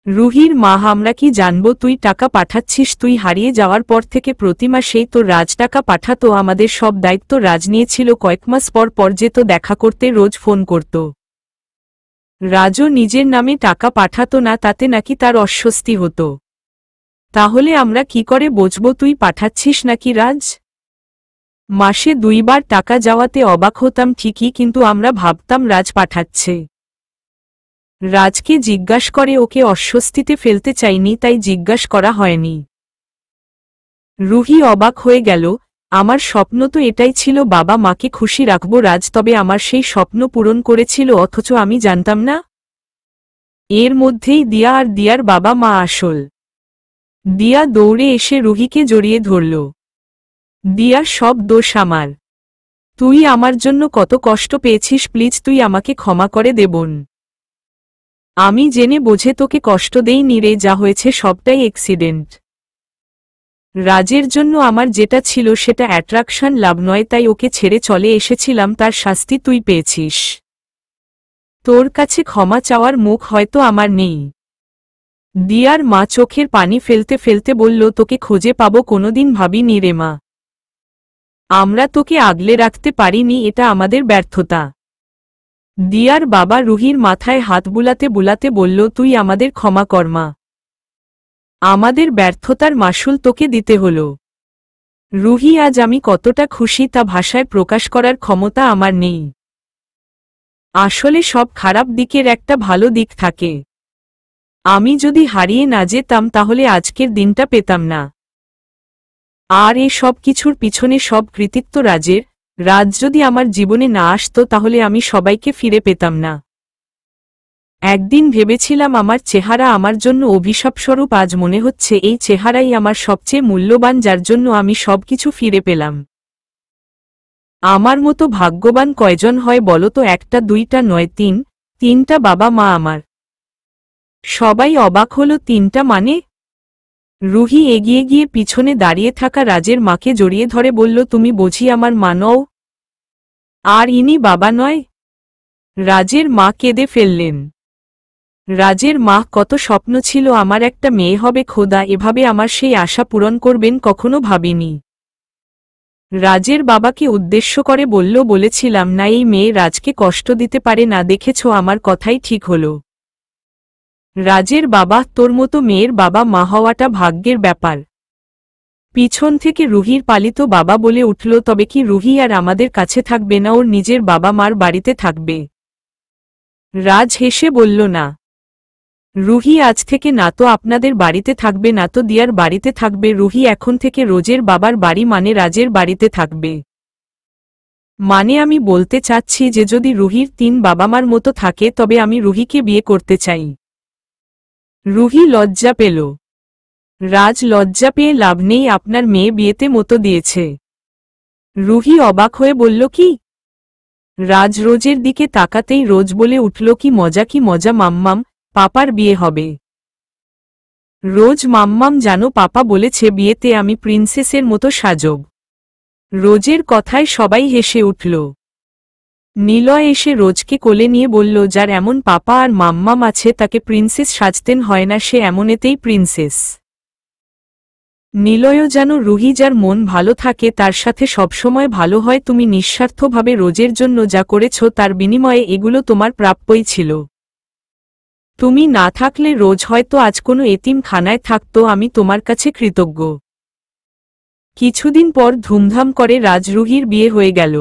A: রুহির মা, আমরা কি জানবো তুই টাকা পাঠাচ্ছিস? তুই হারিয়ে যাওয়ার পর থেকে প্রতি মাসেই তো রাজ টাকা পাঠাতো। আমাদের সব দায়িত্ব রাজ নিয়েছিল। কয়েক মাস পর পর যেত দেখা করতে, রোজ ফোন করত। রাজও নিজের নামে টাকা পাঠাতো না, তাতে নাকি তার অস্বস্তি হতো। তাহলে আমরা কি করে বুঝবো তুই পাঠাচ্ছিস নাকি রাজ? মাসে 2 বার টাকা যাওয়াতে অবাক হতাম ঠিকই, কিন্তু আমরা ভাবতাম রাজ পাঠাচ্ছে। রাজকে জিজ্ঞাস করে ওকে অস্বস্তিতে ফেলতে চাইনি, তাই জিজ্ঞাস করা হয়নি। রুহি অবাক হয়ে গেল। আমার স্বপ্ন তো এটাই ছিল, বাবা মাকে খুশি রাখব রাজ, তবে আমার সেই স্বপ্ন পূরণ করেছিল, অথচ আমি জানতাম না। এর মধ্যেই দিয়া আর দিয়ার বাবা মা আসল। দিয়া দৌড়ে এসে রুহিকে জড়িয়ে ধরল। দিয়া, সব দোষ আমার। তুই আমার জন্য কত কষ্ট পেয়েছিস, প্লিজ তুই আমাকে ক্ষমা করে দে বোন। আমি জেনে বুঝে তোকে কষ্ট দেইনি রে, যা হয়েছে সবটাই অ্যাক্সিডেন্ট। রাজের জন্য আমার যেটা ছিল সেটা অ্যাট্রাকশন, লাভ নয়, তাই ওকে ছেড়ে চলে এসেছিলাম। তার শাস্তি তুই পেয়েছিস। তোর কাছে ক্ষমা চাওয়ার মুখ হয়তো আমার নেই। দিয়ার মা চোখের পানি ফেলতে ফেলতে বলল, তোকে খুঁজে পাবো কোনোদিন ভাবিনি রে মা। আমরা তোকে আগলে রাখতে পারিনি, এটা আমাদের ব্যর্থতা। দিয়ার বাবা রুহির মাথায় হাত বুলাতে বুলাতে বলল, তুই আমাদের ক্ষমা কর মা। আমাদের ব্যর্থতার মাসুল তোকে দিতে হলো। রুহি, আজ আমি কতটা খুশি তা ভাষায় প্রকাশ করার ক্ষমতা আমার নেই। আসলে সব খারাপ দিকের একটা ভালো দিক থাকে। আমি যদি হারিয়ে না যেতাম তাহলে আজকের দিনটা পেতাম না। আর এ সব কিছুর পিছনে সব কৃতিত্ব রাজের। রাজ যদি আমার জীবনে না আসতো তাহলে আমি সবাইকে ফিরে পেতাম না। একদিন ভেবেছিলাম আমার চেহারা আমার জন্য অভিশাপস্বরূপ, আজ মনে হচ্ছে এই চেহারাই আমার সবচেয়ে মূল্যবান, যার জন্য আমি সবকিছু ফিরে পেলাম। আমার মতো ভাগ্যবান কয়জন হয় বলো তো? একটা, দুইটা নয়, তিনটা বাবা মা আমার। সবাই অবাক হলো, 3টা মানে? রুহি এগিয়ে গিয়ে পিছনে দাঁড়িয়ে থাকা রাজের মাকে জড়িয়ে ধরে বলল, তুমি বুঝি আমার মা নও? আর ইনি বাবা নয়? রাজের মা কেঁদে ফেললেন। রাজের মা, কত স্বপ্ন ছিল আমার একটা মেয়ে হবে, খোদা এভাবে আমার সেই আশা পূরণ করবেন কখনো ভাবিনি। রাজের বাবাকে উদ্দেশ্য করে বলল, বলেছিলাম না এই মেয়ে রাজকে কষ্ট দিতে পারে না, দেখেছ আমার কথাই ঠিক হলো। রাজের বাবা, তোর মতো মেয়ের বাবা মা হওয়াটা ভাগ্যের ব্যাপার। পিছন থেকে রুহির পালিত বাবা বলে উঠল, তবে কি রুহি আর আমাদের কাছে থাকবে না, ওর নিজের বাবা মার বাড়িতে থাকবে? রাজ হেসে বলল, না রুহি, আজ থেকে না তো আপনাদের বাড়িতে থাকবে না তো দিয়ার বাড়িতে থাকবে। রুহি এখন থেকে রোজের বাবার বাড়ি মানে রাজের বাড়িতে থাকবে। মানে আমি বলতে চাচ্ছি যে যদি রুহির 3 বাবা মার মতো থাকে তবে আমি রুহিকে বিয়ে করতে চাই। রুহি লজ্জা পেল। রাজ, লজ্জা পেয়ে লাভ নেই, আপনার মেয়ে বিয়েতে মতো দিয়েছে। রুহি অবাক হয়ে বলল, কি? রাজ রোজের দিকে তাকাতেই রোজ বলে উঠল, কি মজা, কি মজা মাম্মাম, পাপার বিয়ে হবে। রোজ, মাম্মাম জানো পাপা বলেছে বিয়েতে আমি প্রিন্সেসের মতো সাজব। রোজের কথায় সবাই হেসে উঠল। নিলয় এসে রোজকে কোলে নিয়ে বলল, যার এমন পাপা আর মাম্মাম আছে তাকে প্রিন্সেস সাজতেন হয় না, সে এমনেতেই প্রিন্সেস। নিলয়ও যেন রুহি যার মন ভালো থাকে তার সাথে সবসময় ভালো হয়। তুমি নিঃস্বার্থভাবে রোজের জন্য যা করেছ তার বিনিময়ে এগুলো তোমার প্রাপ্যই ছিল। তুমি না থাকলে রোজ হয়তো আজ কোনো এতিমখানায় থাকতো। আমি তোমার কাছে কৃতজ্ঞ। কিছুদিন পর ধুমধাম করে রাজরুহির বিয়ে হয়ে গেল।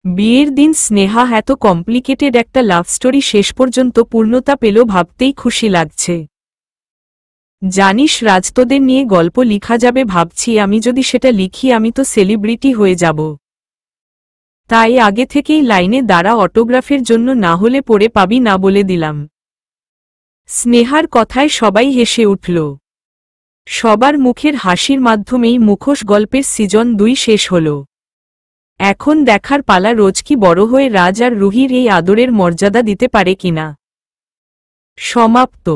A: বিয়ের দিন স্নেহা এত কমপ্লিকেটেড একটা লাভ স্টোরি শেষ পর্যন্ত পূর্ণতা পেল ভাবতেই খুশি লাগছে। জানিস রাজ, তোদের নিয়ে গল্প লিখা যাবে ভাবছি। আমি যদি সেটা লিখি আমি তো সেলিব্রিটি হয়ে যাব। তাই আগে থেকেই লাইনে দাঁড়া, অটোগ্রাফের জন্য, না হলে পড়ে পাবি না বলে দিলাম। স্নেহার কথায় সবাই হেসে উঠল। সবার মুখের হাসির মাধ্যমেই মুখোশ গল্পের সিজন 2 শেষ হল। এখন দেখার পালা রোজ কি বড় হয়ে রাজ আর রুহির এই আদরের মর্যাদা দিতে পারে কিনা। সমাপ্ত।